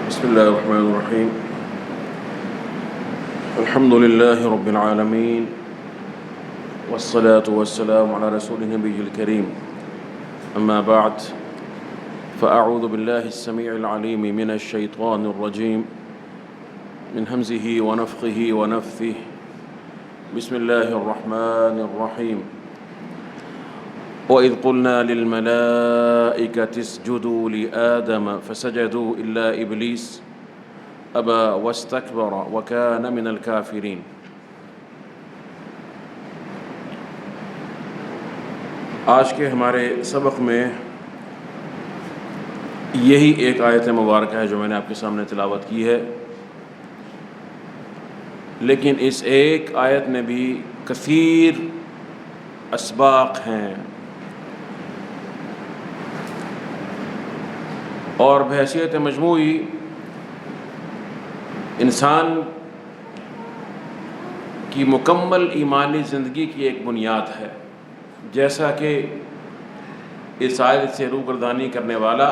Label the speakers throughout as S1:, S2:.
S1: بسم الله الرحمن الرحيم. الحمد لله رب العالمين، والصلاة والسلام على رسول النبي الكريم. أما بعد، فأعوذ بالله السميع العليم من الشيطان الرجيم من همزه ونفخه ونفثه. بسم الله الرحمن الرحيم. وَإِذْ قُلْنَا لِلْمَلَائِكَةِ اسْجُدُوا لِآدَمَ فَسَجَدُوا إِلَّا إِبْلِيسَ أَبَى وَاسْتَكْبَرَ وَكَانَ مِنَ الْكَافِرِينَ. آج کے ہمارے سبق میں یہی ایک آیت مبارکہ ہے جو میں نے آپ کے سامنے تلاوت کی ہے، لیکن اس ایک آیت میں بھی کثیر اسباق ہیں اور بحیثیت مجموعی انسان کی مکمل ایمانی زندگی کی ایک بنیاد ہے. جیسا کہ اس آیت سے روگردانی کرنے والا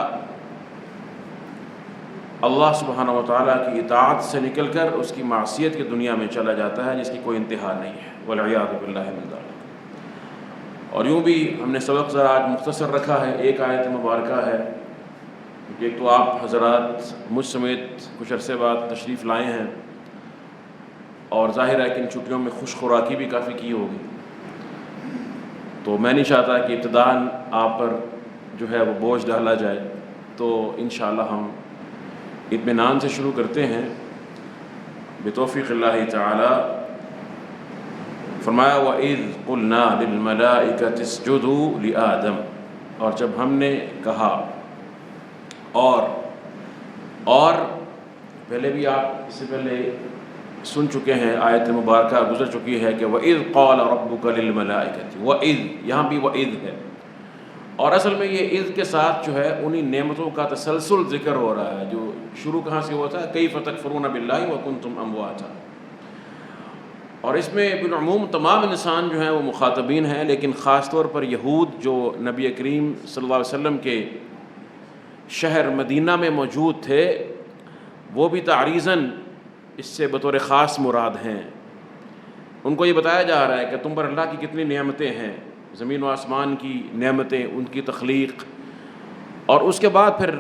S1: اللہ سبحانہ و تعالیٰ کی اطاعت سے نکل کر اس کی معصیت کی دنیا میں چلا جاتا ہے جس کی کوئی انتہا نہیں ہے، والعیاذ باللہ من ذلک. اور یوں بھی ہم نے سبق ذرا آج مختصر رکھا ہے، ایک آیت مبارکہ ہے. ایک تو آپ حضرات مجھ سمیت کچھ عرصے بعد تشریف لائے ہیں اور ظاہر ہے کہ ان چھٹیوں میں خوش خوراکی بھی کافی کی ہوگی، تو میں نہیں چاہتا کہ ابتداءً آپ پر جو ہے وہ بوجھ ڈالا جائے. تو انشاءاللہ ہم اطمینان سے شروع کرتے ہیں بتوفیق اللہ تعالی. فرمایا وَإِذْ قُلْنَا لِلْمَلَائِكَةِ اسْجُدُوا لِآدَمَ، اور جب ہم نے کہا اور پہلے بھی آپ اس سے پہلے سن چکے ہیں، آیت مبارکہ گزر چکی ہے کہ وَإِذْ قَالَ رَبُّكَ لِلْمَلَائِكَةِ. وَإِذْ یہاں بھی وَإِذْ ہے، اور اصل میں یہ اذ کے ساتھ جو ہے انہی نعمتوں کا تسلسل ذکر ہو رہا ہے جو شروع کہاں سے ہوتا ہے، کیف تکفرون باللہ وکنتم امواتا. اور اس میں بالعموم تمام انسان جو ہیں وہ مخاطبین ہیں، لیکن خاص طور پر یہود جو نبی کریم صلی اللہ علیہ وسلم کے شہر مدینہ میں موجود تھے، وہ بھی تعریضاً اس سے بطور خاص مراد ہیں. ان کو یہ بتایا جا رہا ہے کہ تم پر اللہ کی کتنی نعمتیں ہیں، زمین و آسمان کی نعمتیں، ان کی تخلیق، اور اس کے بعد پھر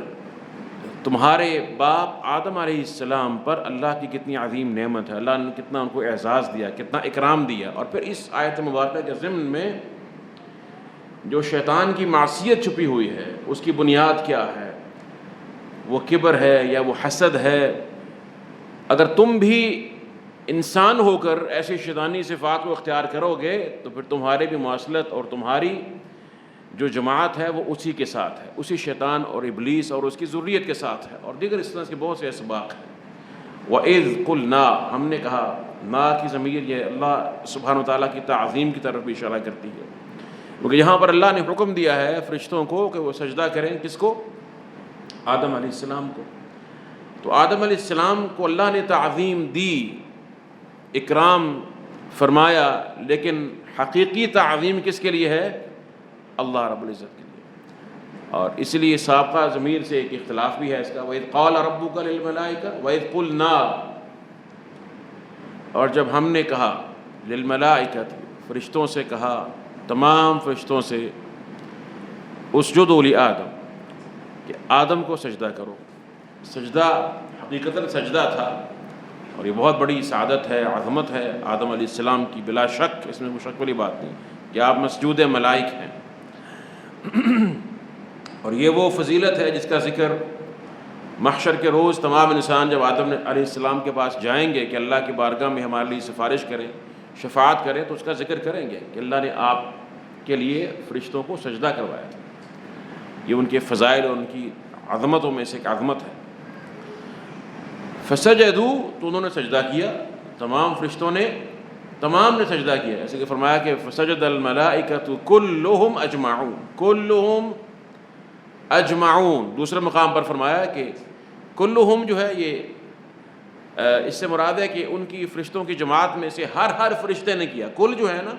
S1: تمہارے باپ آدم علیہ السلام پر اللہ کی کتنی عظیم نعمت ہے، اللہ نے کتنا ان کو اعزاز دیا، کتنا اکرام دیا. اور پھر اس آیت مبارکہ کے ضمن میں جو شیطان کی معصیت چھپی ہوئی ہے اس کی بنیاد کیا ہے، وہ کبر ہے یا وہ حسد ہے. اگر تم بھی انسان ہو کر ایسی شیطانی صفات کو اختیار کرو گے تو پھر تمہارے بھی مواصلت اور تمہاری جو جماعت ہے وہ اسی کے ساتھ ہے، اسی شیطان اور ابلیس اور اس کی ذریت کے ساتھ ہے. اور دیگر اس طرح کے بہت سے اسباق ہیں. وَإِذْ قُلْنَا، ہم نے کہا، نا کی ضمیر یہ اللہ سبحانہ وتعالیٰ کی تعظیم کی طرف بھی اشارہ کرتی ہے، کیونکہ یہاں پر اللہ نے حکم دیا ہے فرشتوں کو کہ وہ سجدہ کریں. کس کو؟ آدم علیہ السلام کو. تو آدم علیہ السلام کو اللہ نے تعظیم دی، اکرام فرمایا، لیکن حقیقی تعظیم کس کے لیے ہے؟ اللہ رب العزت کے لیے. اور اس لیے سابقہ ضمیر سے ایک اختلاف بھی ہے اس کا. وَإِذْ قَالَ رَبُّكَ لِلْمَلَائِكَةِ وَإِذْ قُلْنَا، اور جب ہم نے کہا، لِلْمَلَائِكَةِ فرشتوں سے کہا، تمام فرشتوں سے، اسجدوا لآدم کہ آدم کو سجدہ کرو. سجدہ حقیقتاً سجدہ تھا، اور یہ بہت بڑی سعادت ہے، عظمت ہے آدم علیہ السلام کی، بلا شک اس میں کوئی شک والی بات نہیں کہ آپ مسجود ملائک ہیں. اور یہ وہ فضیلت ہے جس کا ذکر محشر کے روز تمام انسان جب آدم علیہ السلام کے پاس جائیں گے کہ اللہ کی بارگاہ میں ہمارے لیے سفارش کریں، شفاعت کریں، تو اس کا ذکر کریں گے کہ اللہ نے آپ کے لیے فرشتوں کو سجدہ کروایا تھا. یہ ان کے فضائل اور ان کی عظمتوں میں سے ایک عظمت ہے. فسجدوا، تو انہوں نے سجدہ کیا، تمام فرشتوں نے، تمام نے سجدہ کیا. ایسے کہ فرمایا کہ فسجد الملائکۃ کلہم اجمعون، کلہم اجمعون. دوسرے مقام پر فرمایا کہ کلہم جو ہے یہ اس سے مراد ہے کہ ان کی فرشتوں کی جماعت میں سے ہر فرشتے نے کیا. کل جو ہے نا،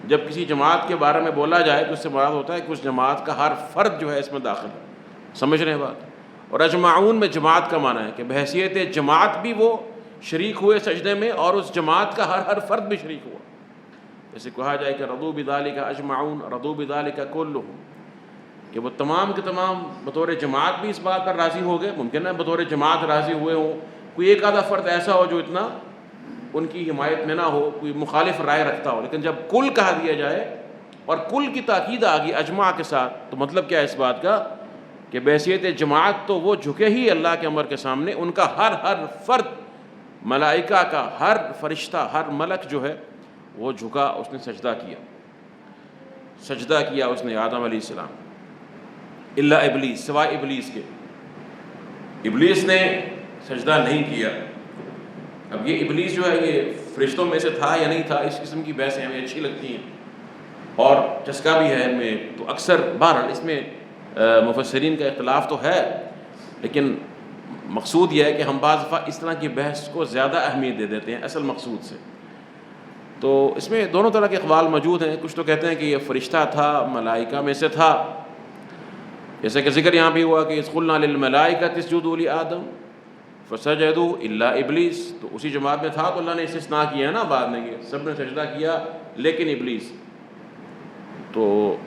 S1: جب کسی جماعت کے بارے میں بولا جائے تو اس سے مراد ہوتا ہے کہ اس جماعت کا ہر فرد جو ہے اس میں داخل ہے. سمجھ رہے ہیں بات؟ اور اجمعون میں جماعت کا معنی ہے کہ بحیثیت جماعت بھی وہ شریک ہوئے سجدے میں، اور اس جماعت کا ہر فرد بھی شریک ہوا. جیسے کہا جائے کہ رضوا بذلک اجمعون، رضوا بذلک کلہم، کہ وہ تمام کے تمام بطور جماعت بھی اس بات پر راضی ہو گئے. ممکن ہے بطور جماعت راضی ہوئے ہوں، کوئی ایک آدھا فرد ایسا ہو جو اتنا ان کی حمایت میں نہ ہو، کوئی مخالف رائے رکھتا ہو، لیکن جب کل کہا دیا جائے اور کل کی تاکید آ گئی اجماع کے ساتھ، تو مطلب کیا ہے اس بات کا کہ بحیثیت جماعت تو وہ جھکے ہی اللہ کے امر کے سامنے. ان کا ہر فرد، ملائکہ کا ہر فرشتہ، ہر ملک جو ہے وہ جھکا، اس نے سجدہ کیا اس نے آدم علیہ السلام، الا ابلیس، سوائے ابلیس کے. ابلیس نے سجدہ نہیں کیا. اب یہ ابلیس جو ہے یہ فرشتوں میں سے تھا یا نہیں تھا، اس قسم کی بحثیں ہمیں اچھی لگتی ہیں اور چسکا بھی ہے ان میں. تو اکثر بہرحال اس میں مفسرین کا اختلاف تو ہے، لیکن مقصود یہ ہے کہ ہم بعض دفعہ اس طرح کی بحث کو زیادہ اہمیت دے دیتے ہیں اصل مقصود سے. تو اس میں دونوں طرح کے اقوال موجود ہیں. کچھ تو کہتے ہیں کہ یہ فرشتہ تھا، ملائکہ میں سے تھا، جیسے کہ ذکر یہاں بھی ہوا کہ اذ قلنا للملائکۃ اسجدوا لآدم فسجدوا الا ابلیس. تو اسی جماعت میں تھا تو اللہ نے استثناء کیا نا بعد میں، کہ سب نے سجدہ کیا لیکن ابلیس. تو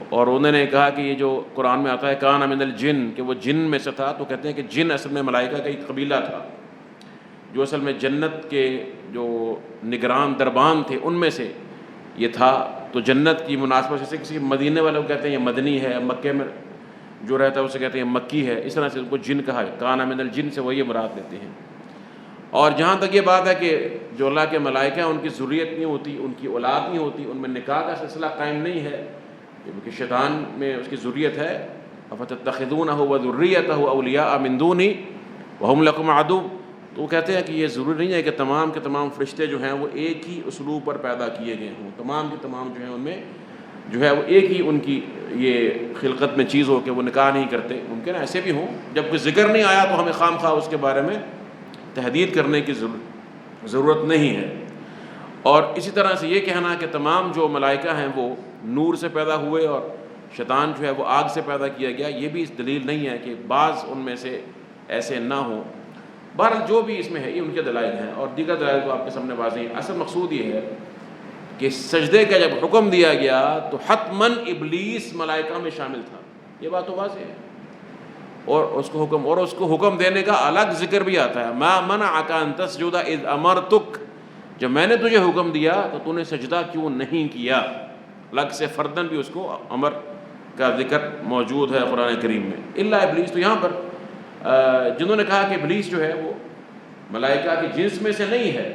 S1: اور انہوں نے کہا کہ یہ جو قرآن میں آتا ہے کان من الجن، کہ وہ جن میں سے تھا، تو کہتے ہیں کہ جن اصل میں ملائکہ کا ایک قبیلہ تھا جو اصل میں جنت کے جو نگران دربان تھے ان میں سے یہ تھا. تو جنت کی مناسبت جیسے کسی مدینے والے کو کہتے ہیں یہ مدنی ہے، مکے میں جو رہتا ہے اسے کہتے ہیں مکی ہے، اس طرح سے ان کو جن کہا ہے. کان من الجن سے وہ یہ مراد لیتے ہیں. اور جہاں تک یہ بات ہے کہ جو اللہ کے ملائکہ ہیں ان کی ذریت نہیں ہوتی، ان کی اولاد نہیں ہوتی، ان میں نکاح کا سلسلہ قائم نہیں ہے، کیونکہ شیطان میں اس کی ذریت ہے. افتتخذونہ وذریتہ اولیاء من دونی وہم لکم عدو. تو وہ کہتے ہیں کہ یہ ضروری نہیں ہے کہ تمام کے تمام فرشتے جو ہیں وہ ایک ہی اسلوب پر پیدا کیے گئے ہوں، تمام کے تمام جو ہیں ان میں جو ہے وہ ایک ہی ان کی یہ خلقت میں چیز ہو کہ وہ نکاح نہیں کرتے. ممکن ہے ایسے بھی ہوں، جب کوئی ذکر نہیں آیا تو ہمیں خام خواہ اس کے بارے میں تحدید کرنے کی ضرورت نہیں ہے. اور اسی طرح سے یہ کہنا کہ تمام جو ملائکہ ہیں وہ نور سے پیدا ہوئے اور شیطان جو ہے وہ آگ سے پیدا کیا گیا، یہ بھی اس دلیل نہیں ہے کہ بعض ان میں سے ایسے نہ ہوں. بہرحال جو بھی اس میں ہے یہ ان کے دلائل ہیں، اور دیگر دلائل کو آپ کے سامنے واضح ہیں. اصل مقصود یہ ہے کہ سجدے کا جب حکم دیا گیا تو حتماً ابلیس ملائکہ میں شامل تھا، یہ بات تو واضح ہے. اور اس کو حکم دینے کا الگ ذکر بھی آتا ہے. ما منعک ان تسجد اذ امرتک، جب میں نے تجھے حکم دیا تو تو نے سجدہ کیوں نہیں کیا. الگ سے فردن بھی اس کو امر کا ذکر موجود ہے قرآن کریم میں. الا ابلیس، تو یہاں پر جنہوں نے کہا کہ ابلیس جو ہے وہ ملائکہ کے جنس میں سے نہیں ہے،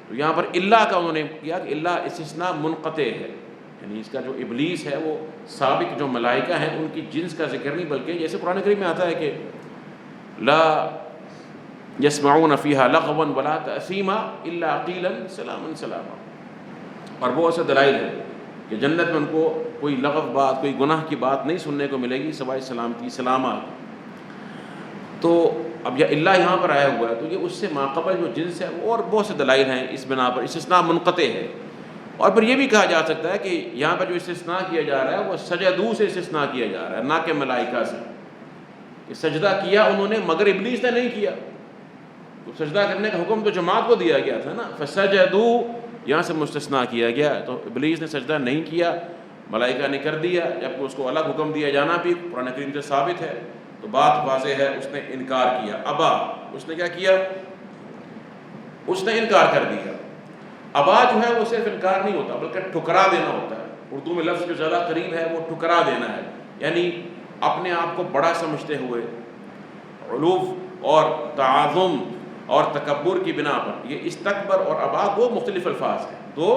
S1: تو یہاں پر اللہ کا انہوں نے کیا کہ اللہ استثناء منقطع ہے، یعنی اس کا جو ابلیس ہے وہ سابق جو ملائکہ ہیں ان کی جنس کا ذکر نہیں، بلکہ جیسے قرآن کریم میں آتا ہے کہ لا يسمعون فيها لغوا ولا تأثیما الا قیلا سلاما سلاما. اور بہت سے دلائل ہیں کہ جنت میں ان کو کوئی لغو بات، کوئی گناہ کی بات نہیں سننے کو ملے گی سوائے سلامتی، سلامات. تو اب یہ اللہ یہاں پر آیا ہوا ہے تو یہ اس سے ماقبل جو جنس ہے، اور بہت سے دلائل ہیں اس بنا پر استثناء منقطع ہے. اور پھر یہ بھی کہا جا سکتا ہے کہ یہاں پر جو استثناء کیا جا رہا ہے وہ سجدو سے استثناء کیا جا رہا ہے، نہ کہ ملائکہ سے. کہ سجدہ کیا انہوں نے مگر ابلیس نے نہیں کیا. تو سجدہ کرنے کا حکم تو جماعت کو دیا گیا تھا نا، فسجدو یہاں سے مستثنیٰ کیا گیا. تو ابلیس نے سجدہ نہیں کیا، ملائکہ نے کر دیا، جبکہ اس کو الگ حکم دیا جانا بھی قرآن کریم سے ثابت ہے. تو بات واضح ہے، اس نے انکار کیا. ابا، اس نے کیا کیا؟ اس نے انکار کر دیا. ابا جو ہے وہ صرف انکار نہیں ہوتا بلکہ ٹھکرا دینا ہوتا ہے. اردو میں لفظ جو زیادہ قریب ہے وہ ٹھکرا دینا ہے، یعنی اپنے آپ کو بڑا سمجھتے ہوئے علو اور تعاظم اور تکبر کی بنا پر. یہ استکبر اور ابا دو مختلف الفاظ ہیں، دو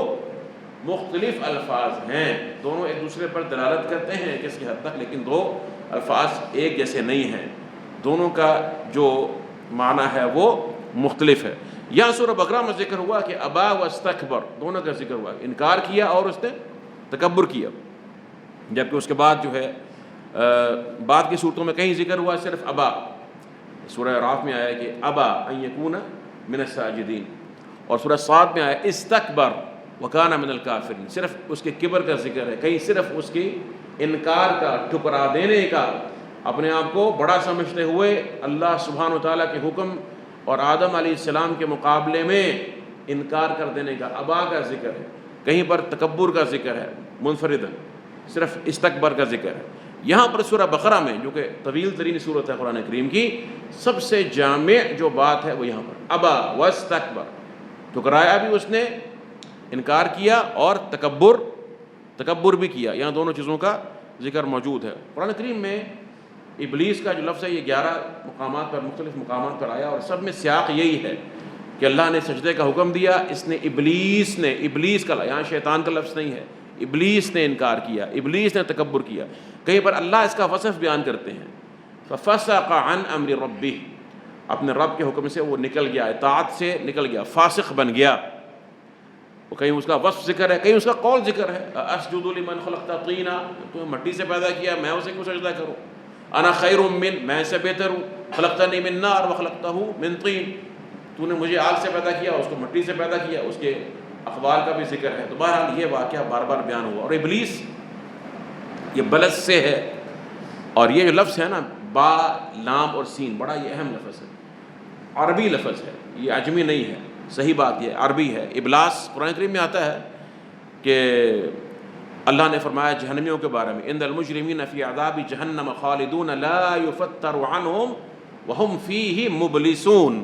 S1: مختلف الفاظ ہیں، دونوں ایک دوسرے پر دلالت کرتے ہیں کسی حد تک، لیکن دو الفاظ ایک جیسے نہیں ہیں، دونوں کا جو معنی ہے وہ مختلف ہے. یہاں سورہ بقرہ میں ذکر ہوا کہ ابا و استکبر دونوں کا ذکر ہوا، انکار کیا اور اس نے تکبر کیا. جبکہ اس کے بعد جو ہے بعد کی صورتوں میں کہیں ذکر ہوا صرف ابا. سورہ اعراف میں آیا کہ ابا ان یکون من الساجدین، اور سورہ صاد میں آیا استکبر وکان من الکافرین. صرف اس کے کبر کا ذکر ہے، کہیں صرف اس کی انکار کا، ٹھکرا دینے کا اپنے آپ کو بڑا سمجھتے ہوئے اللہ سبحانہ و تعالیٰ کے حکم اور آدم علیہ السلام کے مقابلے میں انکار کر دینے کا، ابا کا ذکر ہے، کہیں پر تکبر کا ذکر ہے منفرداً، صرف استکبر کا ذکر ہے۔ یہاں پر سورہ بقرہ میں، جو کہ طویل ترین سورت ہے قرآن کریم کی، سب سے جامع جو بات ہے وہ یہاں پر ابا واستکبر، ٹھکرایا بھی اس نے، انکار کیا، اور تکبر بھی کیا۔ یہاں دونوں چیزوں کا ذکر موجود ہے۔ قرآن کریم میں ابلیس کا جو لفظ ہے یہ 11 مقامات پر، مختلف مقامات پر آیا، اور سب میں سیاق یہی ہے کہ اللہ نے سجدے کا حکم دیا، ابلیس کا، یہاں شیطان کا لفظ نہیں ہے، ابلیس نے انکار کیا، ابلیس نے تکبر کیا۔ کہیں پر اللہ اس کا وصف بیان کرتے ہیں، فَفَسَقَ عَنْ أَمْرِ رَبِّهِ، اپنے رب کے حکم سے وہ نکل گیا، اطاعت سے نکل گیا، فاسق بن گیا۔ وہ کہیں اس کا وصف ذکر ہے، کہیں اس کا قول ذکر ہے، أَسْجُدُ لِمَنْ خَلَقْتَ طِينًا، تو مٹی سے پیدا کیا، میں اسے کیوں سجدہ کروں؟ أَنَا خَيْرٌ مِّن، میں اس سے بہتر ہوں، خَلَقْتَنِي مِن نَّارٍ وَخَلَقْتَهُ مِن طِين، تو نے مجھے آگ سے پیدا کیا، اس کو مٹی سے پیدا کیا۔ اس کے اقوال کا بھی ذکر ہے۔ تو بہرحال یہ واقعہ بار بار بیان ہوا۔ اور ابلیس یہ بلد سے ہے، اور یہ جو لفظ ہے نا، با لام اور سین، بڑا یہ اہم لفظ ہے، عربی لفظ ہے، یہ عجمی نہیں ہے، صحیح بات یہ عربی ہے۔ ابلاس قرآن کریم میں آتا ہے کہ اللہ نے فرمایا جہنمیوں کے بارے میں، ان المجرمین فی عذاب جہنم خالدون لا یفتر عنہم وہم فیہ مبلسون،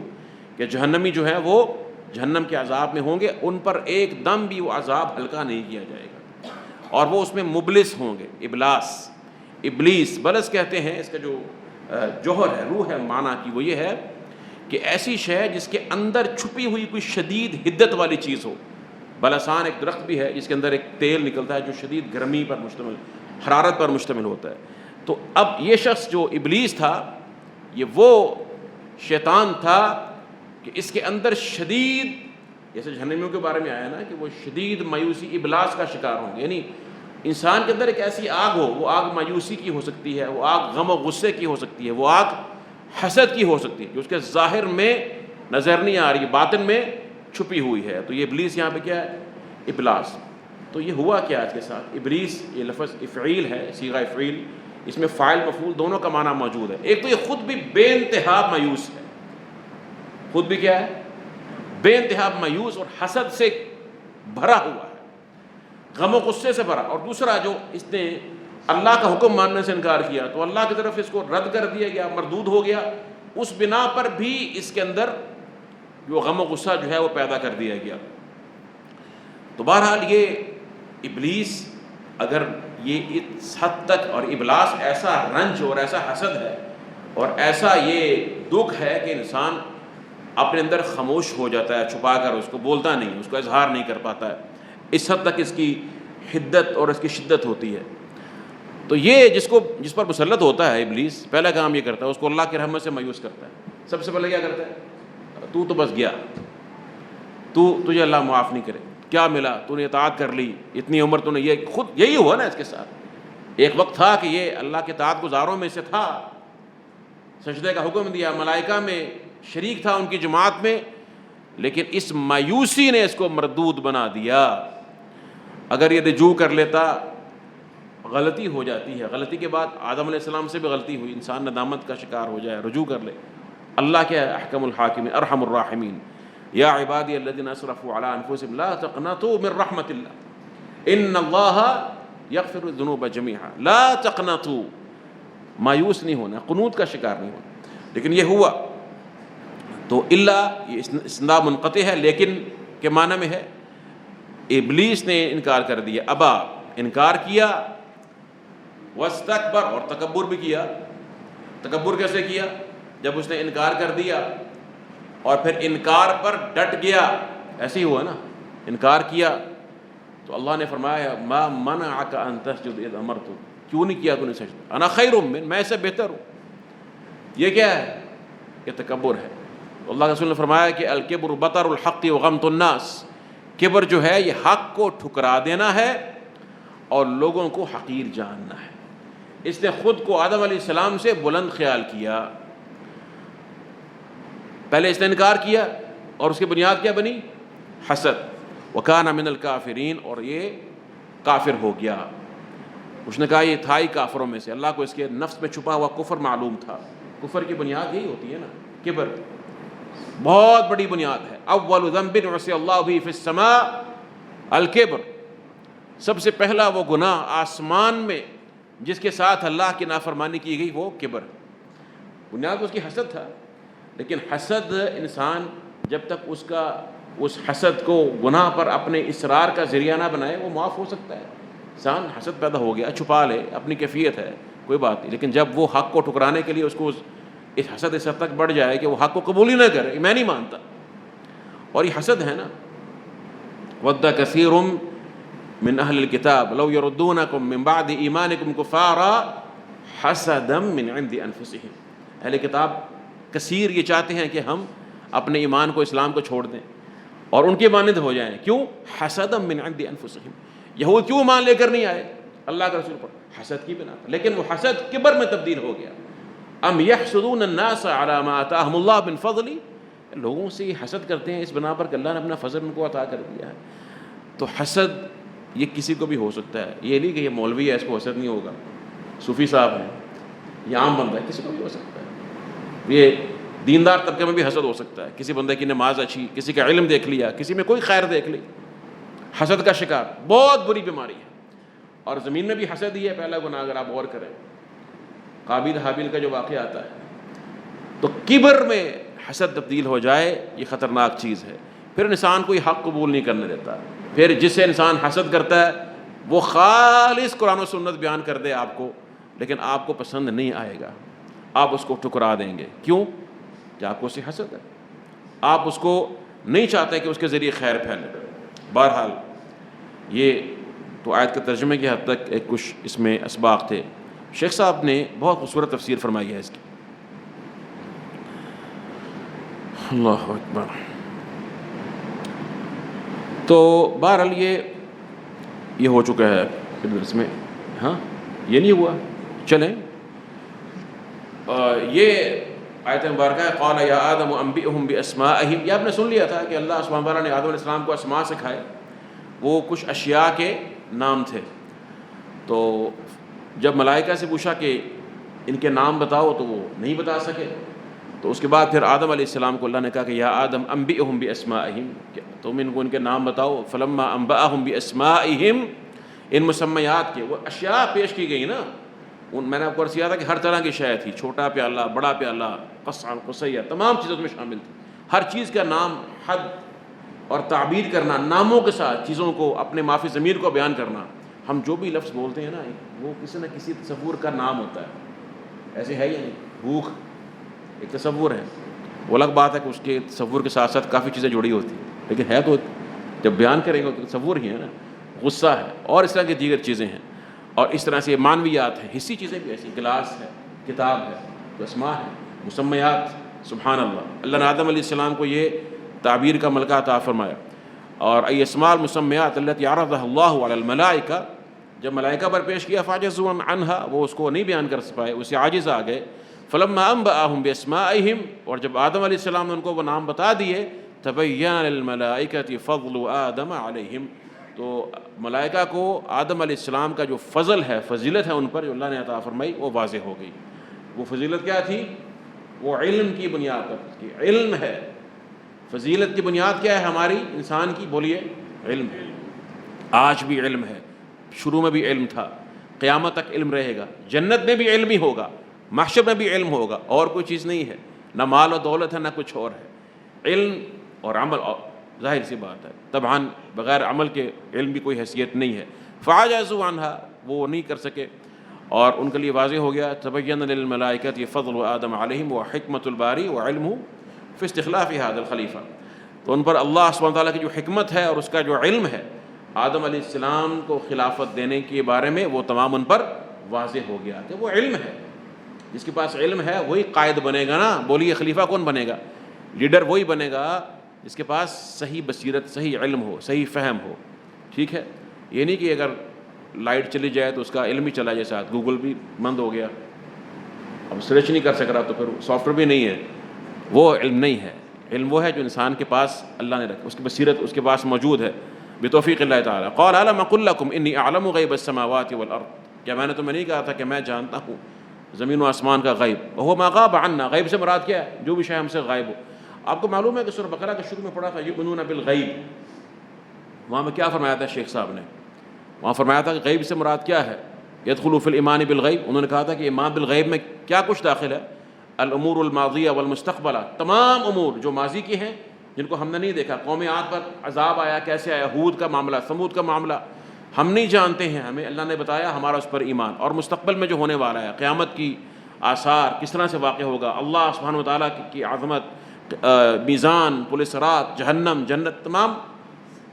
S1: کہ جہنمی جو ہے وہ جہنم کے عذاب میں ہوں گے، ان پر ایک دم بھی وہ عذاب ہلکا نہیں کیا جائے گا، اور وہ اس میں مبلس ہوں گے۔ ابلیس بلس کہتے ہیں، اس کا جو جوہر ہے، روح ہے معنی کی، وہ یہ ہے کہ ایسی شے جس کے اندر چھپی ہوئی کوئی شدید حدت والی چیز ہو۔ بلسان ایک درخت بھی ہے جس کے اندر ایک تیل نکلتا ہے جو شدید گرمی پر مشتمل، حرارت پر مشتمل ہوتا ہے۔ تو اب یہ شخص جو ابلیس تھا، یہ وہ شیطان تھا کہ اس کے اندر شدید، جیسے جہنمیوں کے بارے میں آیا نا کہ وہ شدید مایوسی، ابلاس کا شکار ہوں گے۔ یعنی انسان کے اندر ایک ایسی آگ ہو، وہ آگ مایوسی کی ہو سکتی ہے، وہ آگ غم و غصے کی ہو سکتی ہے، وہ آگ حسد کی ہو سکتی ہے، جو اس کے ظاہر میں نظر نہیں آ رہی، باطن میں چھپی ہوئی ہے۔ تو یہ ابلیس یہاں پہ کیا ہے؟ ابلاس۔ تو یہ ہوا کیا آج کے ساتھ؟ ابلیس یہ لفظ افعیل ہے، صیغہ افعیل، اس میں فاعل مفعول دونوں کا معنی موجود ہے۔ ایک تو یہ خود بھی بے انتہا مایوس ہے، خود بھی کیا ہے؟ بے انتہا مایوس اور حسد سے بھرا ہوا ہے، غم و غصے سے بھرا۔ اور دوسرا، جو اس نے اللہ کا حکم ماننے سے انکار کیا تو اللہ کی طرف اس کو رد کر دیا گیا، مردود ہو گیا، اس بنا پر بھی اس کے اندر جو غم و غصہ جو ہے وہ پیدا کر دیا گیا۔ تو بہرحال یہ ابلیس، اگر یہ اس حد تک، اور ابلاس ایسا رنج اور ایسا حسد ہے اور ایسا یہ دکھ ہے کہ انسان اپنے اندر خاموش ہو جاتا ہے، چھپا کر، اس کو بولتا نہیں، اس کو اظہار نہیں کر پاتا ہے، اس حد تک اس کی حدت اور اس کی شدت ہوتی ہے۔ تو یہ جس پر مسلط ہوتا ہے ابلیس، پہلا کام یہ کرتا ہے، اس کو اللہ کی رحمت سے مایوس کرتا ہے۔ سب سے پہلے کیا کرتا ہے؟ تو بس گیا، تجھے اللہ معاف نہیں کرے، کیا ملا؟ تو نے اطاعت کر لی، اتنی عمر تو نے، یہ خود یہی ہوا نا اس کے ساتھ۔ ایک وقت تھا کہ یہ اللہ کے اطاعت گزاروں میں سے تھا، سجدے کا حکم دیا، ملائکہ میں شریک تھا ان کی جماعت میں، لیکن اس مایوسی نے اس کو مردود بنا دیا۔ اگر یہ رجوع کر لیتا، غلطی ہو جاتی ہے، غلطی کے بعد آدم علیہ السلام سے بھی غلطی ہوئی، انسان ندامت کا شکار ہو جائے، رجوع کر لے۔ اللہ کیا ہے؟ احکم الحاکمین، ارحم الراحمین، یا عبادی الذین اسرفوا علی انفسہم لا تقنطوا من رحمت اللہ ان اللہ یغفر الذنوب جميعا، لا تقنطوا، مایوس نہیں ہونا، قنوط کا شکار نہیں ہونا۔ لیکن یہ ہوا تو اللہ، یہ استثناء منقطع ہے، لیکن کے معنی میں ہے ابلیس نے انکار کر دیا، ابا، انکار کیا، واستکبر، اور تکبر بھی کیا۔ تکبر کیسے کیا؟ جب اس نے انکار کر دیا اور پھر انکار پر ڈٹ گیا، ایسے ہی ہوا نا، انکار کیا تو اللہ نے فرمایا ما منعک ان تسجد اذ امرتک، کیوں نہیں کیا تو نے سجدہ؟ انا خیر من، میں سے بہتر ہوں۔ یہ کیا ہے؟ یہ تکبر ہے۔ اللہ کے رسول نے فرمایا کہ الکبر بطر الحق وغمط الناس، کبر جو ہے یہ حق کو ٹھکرا دینا ہے اور لوگوں کو حقیر جاننا ہے۔ اس نے خود کو آدم علیہ السلام سے بلند خیال کیا، پہلے اس نے انکار کیا اور اس کی بنیاد کیا بنی؟ حسد، وکان من الکافرین، اور یہ کافر ہو گیا۔ اس نے کہا یہ تھا ہی کافروں میں سے، اللہ کو اس کے نفس میں چھپا ہوا کفر معلوم تھا۔ کفر کی بنیاد یہی ہوتی ہے نا، کبر، بہت بڑی بنیاد ہے۔ اول ذنب عصی اللہ بہ فی السماء الکبر، سب سے پہلا وہ گناہ آسمان میں جس کے ساتھ اللہ کی نافرمانی کی گئی وہ کبر، بنیاد اس کی حسد تھا۔ لیکن حسد انسان جب تک اس حسد کو گناہ پر اپنے اصرار کا ذریعہ نہ بنائے وہ معاف ہو سکتا ہے۔ انسان حسد پیدا ہو گیا، چھپا لے، اپنی کیفیت ہے، کوئی بات نہیں، لیکن جب وہ حق کو ٹھکرانے کے لیے اس کو اس حسد اس حد تک بڑھ جائے کہ وہ حق کو قبول ہی نہ کرے، میں نہیں مانتا، اور یہ حسد ہے نا۔ وَدَّ كَثِيرٌ من اہل الکتاب لو یردونکم من بعد ایمانکم کفارا حسدا من عند انفسہم، اہل کتاب کثیر یہ چاہتے ہیں کہ ہم اپنے ایمان کو، اسلام کو چھوڑ دیں اور ان کے مانند ہو جائیں۔ کیوں؟ حسدا من عند انفسہم، یہود کیوں مان لے کر نہیں آئے اللہ کے رسول پر؟ حسد کی بنا پر، لیکن وہ حسد کبر میں تبدیل ہو گیا۔ ام یحسدون الناس علی ما آتاہم اللہ من فضل، لوگوں سے یہ حسد کرتے ہیں اس بنا پر کہ اللہ نے اپنا فضل ان کو عطا کر دیا ہے۔ تو حسد یہ کسی کو بھی ہو سکتا ہے، یہ نہیں کہ یہ مولوی ہے اس کو حسد نہیں ہوگا، صوفی صاحب ہیں، یہ عام بندہ ہے، کسی کو بھی ہو سکتا ہے۔ یہ دیندار طبقے میں بھی حسد ہو سکتا ہے، کسی بندے کی نماز اچھی، کسی کا علم دیکھ لیا، کسی میں کوئی خیر دیکھ لی، حسد کا شکار، بہت بری بیماری ہے۔ اور زمین میں بھی حسد ہی ہے پہلا گناہ، اگر آپ غور کریں، قابیل حابیل کا جو واقعہ آتا ہے۔ تو کبر میں حسد تبدیل ہو جائے یہ خطرناک چیز ہے، پھر انسان کوئی حق قبول نہیں کرنے دیتا۔ پھر جس سے انسان حسد کرتا ہے وہ خالص قرآن و سنت بیان کر دے آپ کو، لیکن آپ کو پسند نہیں آئے گا، آپ اس کو ٹھکرا دیں گے۔ کیوں؟ کہ آپ کو اس سے حسد ہے، آپ اس کو نہیں چاہتے کہ اس کے ذریعے خیر پھیلے۔ بہرحال یہ تو آیت کے ترجمے کی حد تک ایک کچھ اس میں اسباق تھے۔ شیخ صاحب نے بہت خوبصورت تفسیر فرمائی ہے اس کی، اللہ اکبر۔ تو بہرحال یہ ہو چکا ہے اس میں، ہاں یہ نہیں ہوا، چلیں یہ آیت مبارکہ ہے، قال یا آدم انبئہم باسمائہم، یہ آپ نے سن لیا تھا کہ اللہ سبحانہ وتعالیٰ نے آدم علیہ السلام کو اسماء سکھائے، وہ کچھ اشیاء کے نام تھے۔ تو جب ملائکہ سے پوچھا کہ ان کے نام بتاؤ تو وہ نہیں بتا سکے، تو اس کے بعد پھر آدم علیہ السلام کو اللہ نے کہا کہ یا آدم انبئہم باسمائہم، تم ان کو ان کے نام بتاؤ۔ فلما انبأہم باسمائہم، ان مسمیات کے وہ اشیاء پیش کی گئی نا، میں نے آپ کو عرض کیا تھا کہ ہر طرح کی شے تھی، چھوٹا پیالہ، بڑا پیالہ، قصعہ، قصیہ، تمام چیزیں اس میں شامل تھی۔ ہر چیز کا نام، حد اور تعبیر کرنا، ناموں کے ساتھ چیزوں کو اپنے ما فی الضمیر کو بیان کرنا۔ ہم جو بھی لفظ بولتے ہیں نا وہ کسی نہ کسی تصور کا نام ہوتا ہے، ایسے ہے یا نہیں؟ بھوک ایک تصور ہے، وہ الگ بات ہے کہ اس کے تصور کے ساتھ ساتھ کافی چیزیں جڑی ہوتی ہیں، لیکن ہے تو جب بیان کریں گے تو تصور ہی ہے نا۔ غصہ ہے اور اس طرح کی دیگر چیزیں ہیں، اور اس طرح سے معنویات ہیں، حصی چیزیں بھی ایسی، گلاس ہے، کتاب ہے، اسماء ہے، مسمیات۔ سبحان اللہ، اللہ نے آدم علیہ السلام کو یہ تعبیر کا ملکہ عطا فرمایا۔ اور ای اسماء المسمیات التي عرضها الله على الملائکہ، جب ملائکہ پر پیش کیا فعجزوا عنها، وہ اس کو نہیں بیان کر پائے، اسے عاجز آ گئے۔ فلما انبأهم باسمائهم، اور جب آدم علیہ السلام نے ان کو وہ نام بتا دیے، تبین للملائکۃ فضل آدم علیہم، تو ملائکہ کو آدم علیہ السلام کا جو فضل ہے، فضیلت ہے ان پر جو اللہ نے عطا فرمائی، وہ واضح ہو گئی۔ وہ فضیلت کیا تھی؟ وہ علم کی بنیاد پر، علم ہے۔ فضیلت کی بنیاد کیا ہے ہماری انسان کی؟ بولیے، علم ہے۔ آج بھی علم ہے، شروع میں بھی علم تھا، قیامت تک علم رہے گا، جنت میں بھی علم ہی ہوگا، محشر میں بھی علم ہوگا، اور کوئی چیز نہیں ہے، نہ مال و دولت ہے نہ کچھ اور ہے۔ علم اور عمل، اور ظاہر سی بات ہے طبعاً بغیر عمل کے علم کی کوئی حیثیت نہیں ہے۔ فعجزوا عنہا، وہ نہیں کر سکے، اور ان کے لیے واضح ہو گیا تبین للملائکۃ فضل آدم علیہم وحکمت الباری وعلمہ فی استخلاف ھذا الخلیفہ، تو ان پر اللہ سبحانہ تعالیٰ کی جو حکمت ہے اور اس کا جو علم ہے آدم علیہ السلام کو خلافت دینے کے بارے میں، وہ تمام ان پر واضح ہو گیا کہ وہ علم ہے۔ جس کے پاس علم ہے وہی قائد بنے گا نا، بولیے خلیفہ کون بنے گا؟ لیڈر وہی بنے گا جس کے پاس صحیح بصیرت، صحیح علم ہو، صحیح فہم ہو، ٹھیک ہے؟ یہ نہیں کہ اگر لائٹ چلی جائے تو اس کا علم ہی چلا جائے، ساتھ گوگل بھی بند ہو گیا، اب سرچ نہیں کر سک رہا تو پھر سافٹ ویئر بھی نہیں ہے، وہ علم نہیں ہے۔ علم وہ ہے جو انسان کے پاس اللہ نے رکھا، اس کی بصیرت اس کے پاس موجود ہے بتوفیق اللہ تعالیٰ۔ قال الم اقل لکم انی اعلم غیب السماوات والارض، کیا میں نے تمہیں نہیں کہا تھا کہ میں جانتا ہوں زمین و آسمان کا غیب؟ وہو ما غاب عنا، غیب سے مراد کیا ہے؟ جو بھی شے ہم سے غائب ہو۔ آپ کو معلوم ہے کہ سورہ بقرہ کے شروع میں پڑھا تھا یؤمنون بالغیب، وہاں میں کیا فرمایا تھا شیخ صاحب نے؟ وہاں فرمایا تھا کہ غیب سے مراد کیا ہے؟ یدخل فی الایمان بالغیب، انہوں نے کہا تھا کہ ایمان بالغیب میں کیا کچھ داخل ہے؟ الامور الماضیہ والمستقبلہ، تمام امور جو ماضی کی ہیں جن کو ہم نے نہیں دیکھا، قوم عاد پر عذاب آیا کیسے آیا، ہود کا معاملہ، ثمود کا معاملہ ہم نہیں جانتے ہیں، ہمیں اللہ نے بتایا، ہمارا اس پر ایمان، اور مستقبل میں جو ہونے والا ہے، قیامت کی آثار کس طرح سے واقع ہوگا، اللہ سبحانہ و تعالیٰ کی عظمت، میزان، پل صراط، جہنم، جنت، تمام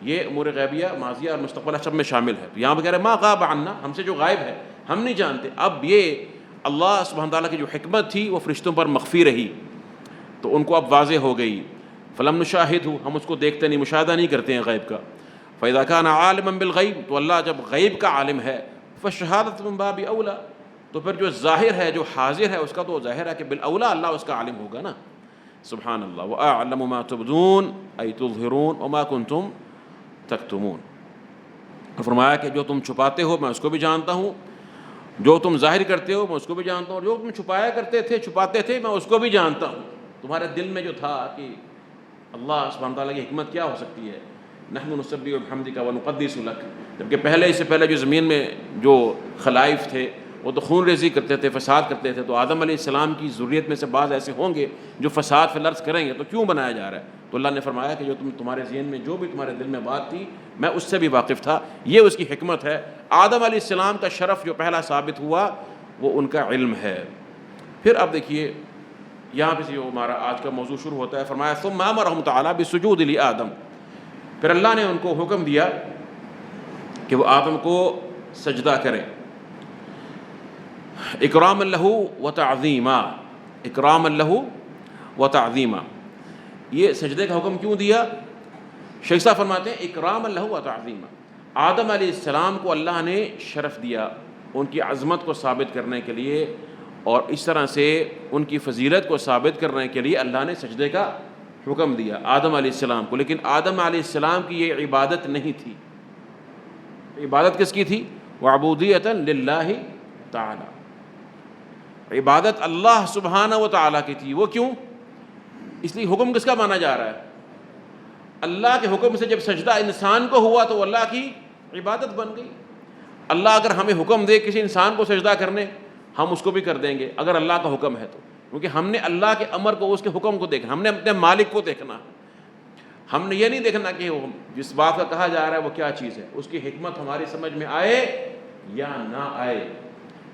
S1: یہ امور غیبیہ ماضیہ اور مستقبلہ سب میں شامل ہے۔ تو یہاں پہ کہہ رہے ہیں ما غاب عنا، ہم سے جو غائب ہے ہم نہیں جانتے۔ اب یہ اللہ سبحانہ تعالیٰ کی جو حکمت تھی وہ فرشتوں پر مخفی رہی، تو ان کو اب واضح ہو گئی۔ فلم نشاہد ہو، ہم اس کو دیکھتے نہیں، مشاہدہ نہیں کرتے ہیں غیب کا۔ فإذا كان عالما بالغیب، تو اللہ جب غیب کا عالم ہے، فالشہادۃ من باب اولا، تو پھر جو ظاہر ہے، جو حاضر ہے، اس کا تو ظاہر ہے کہ بالاولا اللہ اس کا عالم ہوگا نا۔ سبحان اللہ۔ وأعلم ما تبدون أي تظہرون وما كنتم تکتمون۔ فرمایا کہ جو تم چھپاتے ہو میں اس کو بھی جانتا ہوں، جو تم ظاہر کرتے ہو میں اس کو بھی جانتا ہوں، اور جو تم چھپایا کرتے تھے، چھپاتے تھے، میں اس کو بھی جانتا ہوں۔ تمہارے دل میں جو تھا کہ اللہ سبحانہ تعالیٰ کی حکمت کیا ہو سکتی ہے، نحن نسبح بحمدک ونقدس لک، جبکہ پہلے اس سے پہلے جو زمین میں جو خلائف تھے وہ تو خون ریزی کرتے تھے، فساد کرتے تھے، تو آدم علیہ السلام کی ذریت میں سے بعض ایسے ہوں گے جو فساد فی الارض کریں گے، تو کیوں بنایا جا رہا ہے؟ تو اللہ نے فرمایا کہ جو تمہارے ذہن میں، جو بھی تمہارے دل میں بات تھی، میں اس سے بھی واقف تھا، یہ اس کی حکمت ہے۔ آدم علیہ السلام کا شرف جو پہلا ثابت ہوا وہ ان کا علم ہے۔ پھر اب دیکھیے یہاں پہ سے جو ہمارا آج کا موضوع شروع ہوتا ہے، فرمایا ثم امرهم تعالی بالسجود لآدم، پھر اللہ نے ان کو حکم دیا کہ وہ آدم کو سجدہ کریں، اکراما لہ و تعظیما، اکراما لہ و تعظیما۔ یہ سجدے کا حکم کیوں دیا؟ شیخ صاحب فرماتے ہیں اکراما لہ و تعظیما، آدم علیہ السلام کو اللہ نے شرف دیا ان کی عظمت کو ثابت کرنے کے لیے، اور اس طرح سے ان کی فضیلت کو ثابت کرنے کے لیے اللہ نے سجدے کا حکم دیا آدم علیہ السلام کو۔ لیکن آدم علیہ السلام کی یہ عبادت نہیں تھی، عبادت کس کی تھی؟ وعبودیۃ للہ تعالی، عبادت اللہ سبحانہ و تعالیٰ کی تھی۔ وہ کیوں؟ اس لیے حکم کس کا مانا جا رہا ہے؟ اللہ کے حکم سے جب سجدہ انسان کو ہوا تو اللہ کی عبادت بن گئی۔ اللہ اگر ہمیں حکم دے کسی انسان کو سجدہ کرنے، ہم اس کو بھی کر دیں گے اگر اللہ کا حکم ہے تو، کیونکہ ہم نے اللہ کے امر کو، اس کے حکم کو دیکھنا، ہم نے اپنے مالک کو دیکھنا، ہم نے یہ نہیں دیکھنا کہ جس بات کا کہا جا رہا ہے وہ کیا چیز ہے، اس کی حکمت ہماری سمجھ میں آئے یا نہ آئے۔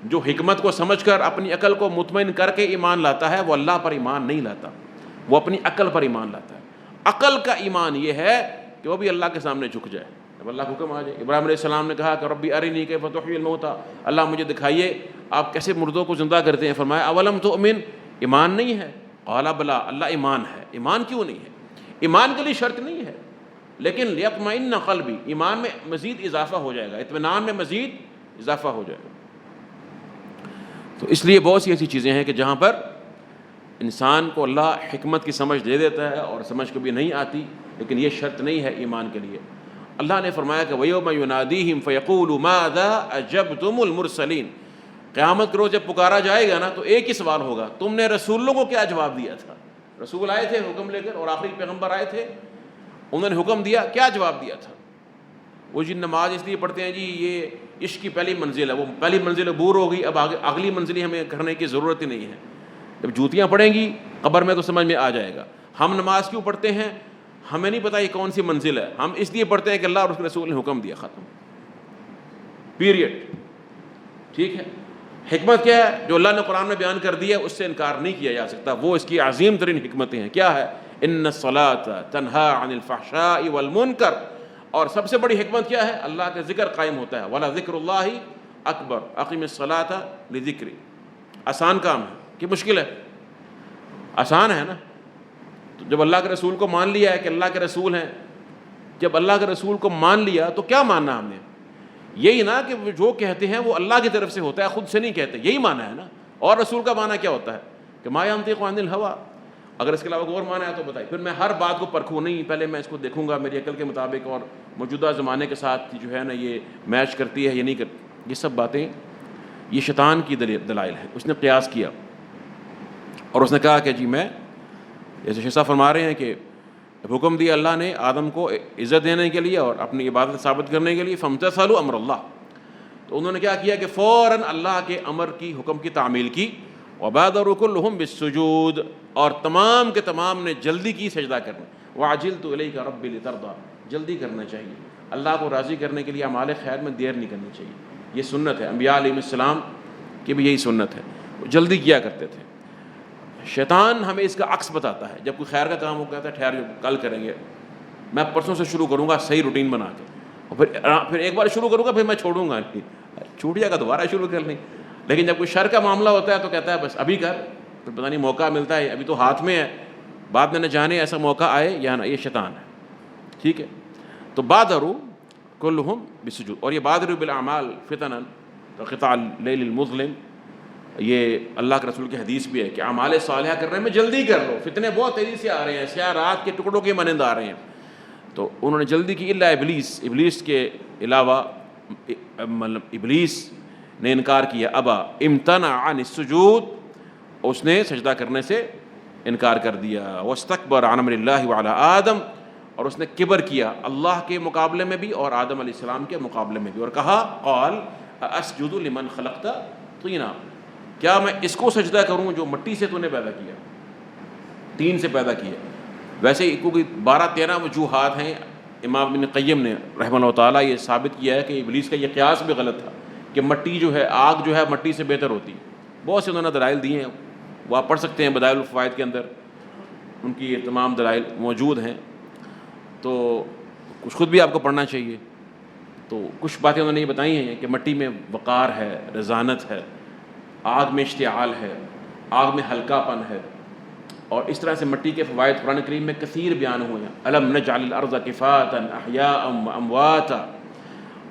S1: جو حکمت کو سمجھ کر اپنی عقل کو مطمئن کر کے ایمان لاتا ہے وہ اللہ پر ایمان نہیں لاتا، وہ اپنی عقل پر ایمان لاتا ہے۔ عقل کا ایمان یہ ہے کہ وہ بھی اللہ کے سامنے جھک جائے جب اللہ کا حکم آ جائے۔ ابراہیم علیہ السلام نے کہا کہ ربی ارنی کیف تحیی الموتیٰ، اللہ مجھے دکھائیے آپ کیسے مردوں کو زندہ کرتے ہیں۔ فرمایا اولم تؤمن، ایمان نہیں ہے؟ قال بلا، اللہ ایمان ہے۔ ایمان کیوں نہیں ہے؟ ایمان کے لیے شرط نہیں ہے، لیکن لیطمئن قلبی، ایمان میں مزید اضافہ ہو جائے گا، اطمینان میں مزید اضافہ ہو جائے گا۔ تو اس لیے بہت سی ایسی چیزیں ہیں کہ جہاں پر انسان کو اللہ حکمت کی سمجھ دے دیتا ہے اور سمجھ کبھی نہیں آتی، لیکن یہ شرط نہیں ہے ایمان کے لیے۔ اللہ نے فرمایا کہ وَيَوْمَ يُنَادِيهِمْ فَيَقُولُ مَاذَا أَجَبْتُمُ الْمُرْسَلِينَ، قیامت کے روز جب پکارا جائے گا نا تو ایک ہی سوال ہوگا، تم نے رسولوں کو کیا جواب دیا تھا؟ رسول آئے تھے حکم لے کر، اور آخری پیغمبر آئے تھے، انہوں نے حکم دیا، کیا جواب دیا تھا؟ وہ جی نماز اس لیے پڑھتے ہیں جی یہ عشق کی پہلی منزل ہے، وہ پہلی منزل عبور ہو گئی، اب اگلی منزل ہمیں کرنے کی ضرورت ہی نہیں ہے۔ جب جوتیاں پڑیں گی قبر میں تو سمجھ میں آ جائے گا۔ ہم نماز کیوں پڑھتے ہیں؟ ہمیں نہیں پتہ یہ کون سی منزل ہے، ہم اس لیے پڑھتے ہیں کہ اللہ اور اس کے رسول نے حکم دیا، ختم، پیریڈ۔ ٹھیک ہے، حکمت کیا ہے؟ جو اللہ نے قرآن میں بیان کر دیا اس سے انکار نہیں کیا جا سکتا، وہ اس کی عظیم ترین حکمتیں ہیں۔ کیا ہے؟ ان الصلاۃ تنہی عن الفحشاء والمنکر، اور سب سے بڑی حکمت کیا ہے؟ اللہ کا ذکر قائم ہوتا ہے، ولا ذکر اللہ اکبر، اقیم الصلاۃ لذکری۔ آسان کام ہے کہ مشکل ہے؟ آسان ہے نا۔ تو جب اللہ کے رسول کو مان لیا ہے کہ اللہ کے رسول ہیں، جب اللہ کے رسول کو مان لیا تو کیا ماننا ہم نے؟ یہی نا کہ جو کہتے ہیں وہ اللہ کی طرف سے ہوتا ہے، خود سے نہیں کہتے، یہی مانا ہے نا۔ اور رسول کا مانا کیا ہوتا ہے؟ کہ ما ینطق عن الہویٰ۔ اگر اس کے علاوہ اور مانا ہے تو بتائیے، پھر میں ہر بات کو پرکھوں نہیں، پہلے میں اس کو دیکھوں گا میری عقل کے مطابق اور موجودہ زمانے کے ساتھ جو ہے نا یہ میچ کرتی ہے یا نہیں کرتی۔ یہ سب باتیں یہ شیطان کی دلائل ہے. اس نے قیاس کیا اور اس نے کہا کہ جی میں، جیسے شیخ صاحب فرما رہے ہیں کہ حکم دیا اللہ نے آدم کو عزت دینے کے لیے اور اپنی عبادت ثابت کرنے کے لیے، فامتثلوا امر اللہ، تو انہوں نے کیا کیا کہ فوراً اللہ کے امر کی، حکم کی تعمیل کی. وبادروا كلهم بالسجود، اور تمام کے تمام نے جلدی کی سجدہ کرنے. وعجلت الیک ربی لترضى، جلدی کرنا چاہیے اللہ کو راضی کرنے کے لیے، اعمال خیر میں دیر نہیں کرنی چاہیے. یہ سنت ہے انبیاء علیہ السلام کی بھی یہی سنت ہے، وہ جلدی کیا کرتے تھے. شیطان ہمیں اس کا عکس بتاتا ہے. جب کوئی خیر کا کام ہو کہتا ہے ٹھہر کل کریں گے، میں پرسوں سے شروع کروں گا صحیح روٹین بنا کے، اور پھر ایک بار شروع کروں گا پھر میں چھوڑوں گا نہیں، چھوٹ جائے گا دوبارہ شروع کر لیں. لیکن جب کوئی شر کا معاملہ ہوتا ہے تو کہتا ہے بس ابھی کر، پھر پتہ نہیں موقع ملتا ہے ابھی تو ہاتھ میں ہے، بعد میں نہ جانے ایسا موقع آئے یا نہ. یہ شیطان ہے. ٹھیک ہے. تو بادروا کلہم بالسجود، اور یہ بادروا بالاعمال فتنا قطع اللیل المظلم، یہ اللہ کے رسول کی حدیث بھی ہے کہ اعمال صالحہ کرنے میں جلدی کر لو، فتنے بہت تیزی سے آ رہے ہیں، سیاہ رات کے ٹکڑوں کے مانند آ رہے ہیں. تو انہوں نے جلدی کی. الا ابلیس، ابلیس کے علاوہ، مطلب ابلیس نے انکار کیا. ابا امتنع عن السجود، اس نے سجدہ کرنے سے انکار کر دیا. واستکبر عن امر اللہ وعلی آدم، اور اس نے کبر کیا اللہ کے مقابلے میں بھی اور آدم علیہ السلام کے مقابلے میں بھی، اور کہا قال اسجد لمن خلقت طینا، کیا میں اس کو سجدہ کروں جو مٹی سے تو نے پیدا کیا، طین سے پیدا کیا. ویسے کیونکہ 12-13 وجوہات ہیں. امام ابن قیم نے رحمہ اللہ تعالیٰ یہ ثابت کیا ہے کہ ابلیس کا یہ قیاس بھی غلط تھا کہ مٹی جو ہے، آگ جو ہے مٹی سے بہتر ہوتی ہے. بہت سے انہوں نے دلائل دیے ہیں، وہ آپ پڑھ سکتے ہیں بدائل الفوائد کے اندر، ان کی یہ تمام دلائل موجود ہیں. تو کچھ خود بھی آپ کو پڑھنا چاہیے. تو کچھ باتیں انہوں نے یہ بتائی ہیں کہ مٹی میں وقار ہے، رضانت ہے، آگ میں اشتعال ہے، آگ میں ہلکا پن ہے، اور اس طرح سے مٹی کے فوائد قرآن کریم میں کثیر بیان ہوئے ہیں. الم نجعل الارض کفاتا احیاء وامواتا،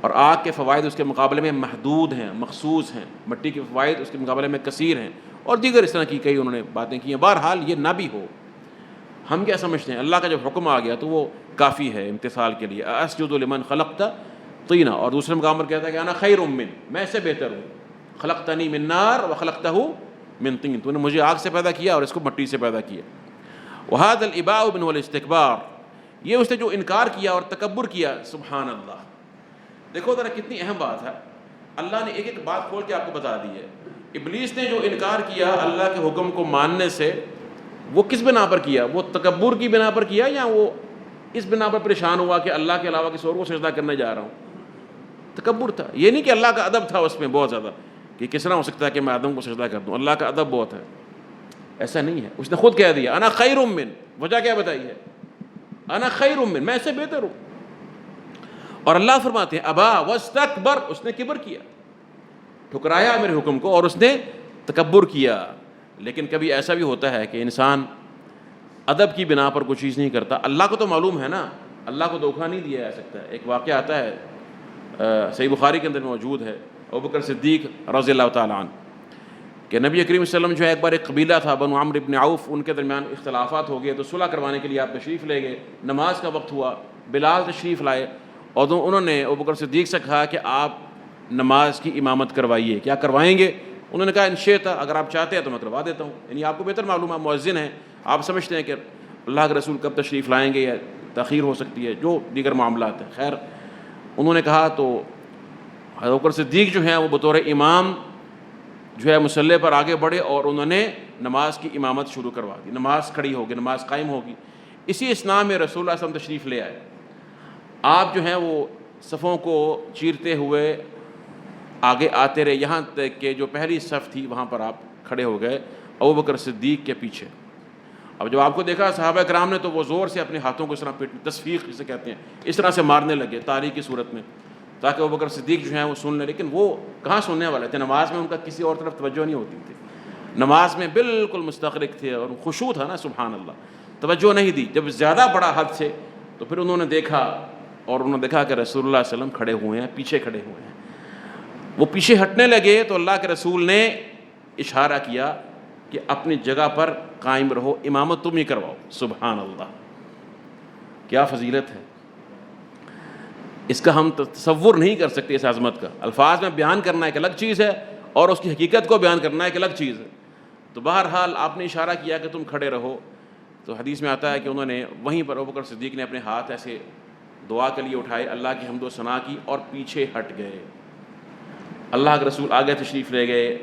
S1: اور آگ کے فوائد اس کے مقابلے میں محدود ہیں، مخصوص ہیں. مٹی کے فوائد اس کے مقابلے میں کثیر ہیں، اور دیگر اس طرح کی کئی انہوں نے باتیں کی ہیں. بہرحال یہ نہ بھی ہو، ہم کیا سمجھتے ہیں اللہ کا جب حکم آ گیا تو وہ کافی ہے امتثال کے لیے. اسجد لمن خلقت طینا، اور دوسرے مقام پر کہتا ہے کہ انا خیر من، میں سے بہتر ہوں. خلقتنی من نار وخلقتہ من طین، تو نے مجھے آگ سے پیدا کیا اور اس کو مٹی سے پیدا کیا. وہذا الاباء من والاستکبار، یہ اس نے جو انکار کیا اور تکبر کیا. سبحان اللہ، دیکھو ذرا کتنی اہم بات ہے. اللہ نے ایک ایک بات کھول کے آپ کو بتا دی ہے. ابلیس نے جو انکار کیا اللہ کے حکم کو ماننے سے، وہ کس بنا پر کیا؟ وہ تکبر کی بنا پر کیا، یا وہ اس بنا پر پریشان ہوا کہ اللہ کے علاوہ کسی اور کو سجدہ کرنے جا رہا ہوں؟ تکبر تھا. یہ نہیں کہ اللہ کا ادب تھا اس میں بہت زیادہ کہ کس طرح ہو سکتا ہے کہ میں آدم کو سجدہ کر دوں، اللہ کا ادب بہت ہے. ایسا نہیں ہے. اس نے خود کہہ دیا انا خیر من، وجہ کیا بتائی ہے؟ انا خیر من، میں سے بہتر ہوں. اور اللہ فرماتے ہیں ابا واستکبر، اس نے کبر کیا، ٹھکرایا میرے حکم کو اور اس نے تکبر کیا. لیکن کبھی ایسا بھی ہوتا ہے کہ انسان ادب کی بنا پر کوئی چیز نہیں کرتا. اللہ کو تو معلوم ہے نا، اللہ کو دھوکہ نہیں دیا جا سکتا. ایک واقعہ آتا ہے صحیح بخاری کے اندر موجود ہے، ابوبکر صدیق رضی اللہ تعالیٰ عنہ کہ نبی کریم صلی اللہ علیہ وسلم جو ہے ایک بار ایک قبیلہ تھا بنو عمرو بن عوف، ان کے درمیان اختلافات ہو گئے تو صلح کروانے کے لیے آپ تشریف لے گئے. نماز کا وقت ہوا، بلال تشریف لائے اور انہوں نے ابوبکر صدیق سے کہا کہ آپ نماز کی امامت کروائیے. کیا کروائیں گے؟ انہوں نے کہا ان شئت، اگر آپ چاہتے ہیں تو میں کروا دیتا ہوں. یعنی آپ کو بہتر معلوم ہے، مؤذن ہیں، آپ سمجھتے ہیں کہ اللہ کے رسول کب تشریف لائیں گے یا تاخیر ہو سکتی ہے، جو دیگر معاملات ہیں. خیر انہوں نے کہا تو ابوبکر صدیق جو ہیں وہ بطور امام جو ہے مصلی پر آگے بڑھے اور انہوں نے نماز کی امامت شروع کروا دی. نماز کھڑی ہوگی، نماز قائم ہوگی. اسی اسنا میں رسول اللہ صلی اللہ علیہ وسلم تشریف لے آئے. آپ جو ہیں وہ صفوں کو چیرتے ہوئے آگے آتے رہے، یہاں تک کہ جو پہلی صف تھی وہاں پر آپ کھڑے ہو گئے ابوبکر صدیق کے پیچھے. اب جب آپ کو دیکھا صحابہ کرام نے تو وہ زور سے اپنے ہاتھوں کو اس طرح پیٹ، تصفیق جسے کہتے ہیں، اس طرح سے مارنے لگے تاریخ کی صورت میں تاکہ ابوبکر صدیق جو ہیں وہ سن لیں. لیکن وہ کہاں سننے والے تھے؟ نماز میں ان کا کسی اور طرف توجہ نہیں ہوتی تھی، نماز میں بالکل مستغرق تھے اور خشوع تھا نا، سبحان اللہ، توجہ نہیں دی. جب زیادہ بڑا حد سے تو پھر انہوں نے دیکھا اور انہوں نے دیکھا کہ رسول اللہ صلی اللہ علیہ وسلم کھڑے ہوئے ہیں، پیچھے کھڑے ہوئے ہیں. وہ پیچھے ہٹنے لگے تو اللہ کے رسول نے اشارہ کیا کہ اپنی جگہ پر قائم رہو، امامت تم ہی کرواؤ. سبحان اللہ، کیا فضیلت ہے! اس کا ہم تصور نہیں کر سکتے اس عظمت کا. الفاظ میں بیان کرنا ایک الگ چیز ہے اور اس کی حقیقت کو بیان کرنا ایک الگ چیز ہے. تو بہرحال آپ نے اشارہ کیا کہ تم کھڑے رہو. تو حدیث میں آتا ہے کہ انہوں نے وہیں پر ابوبکر صدیق نے اپنے ہاتھ ایسے دعا کے لیے اٹھائے, اللہ کی حمد و ثنا کی, اور پیچھے ہٹ گئے. اللہ کے رسول آگے تشریف لے گئے,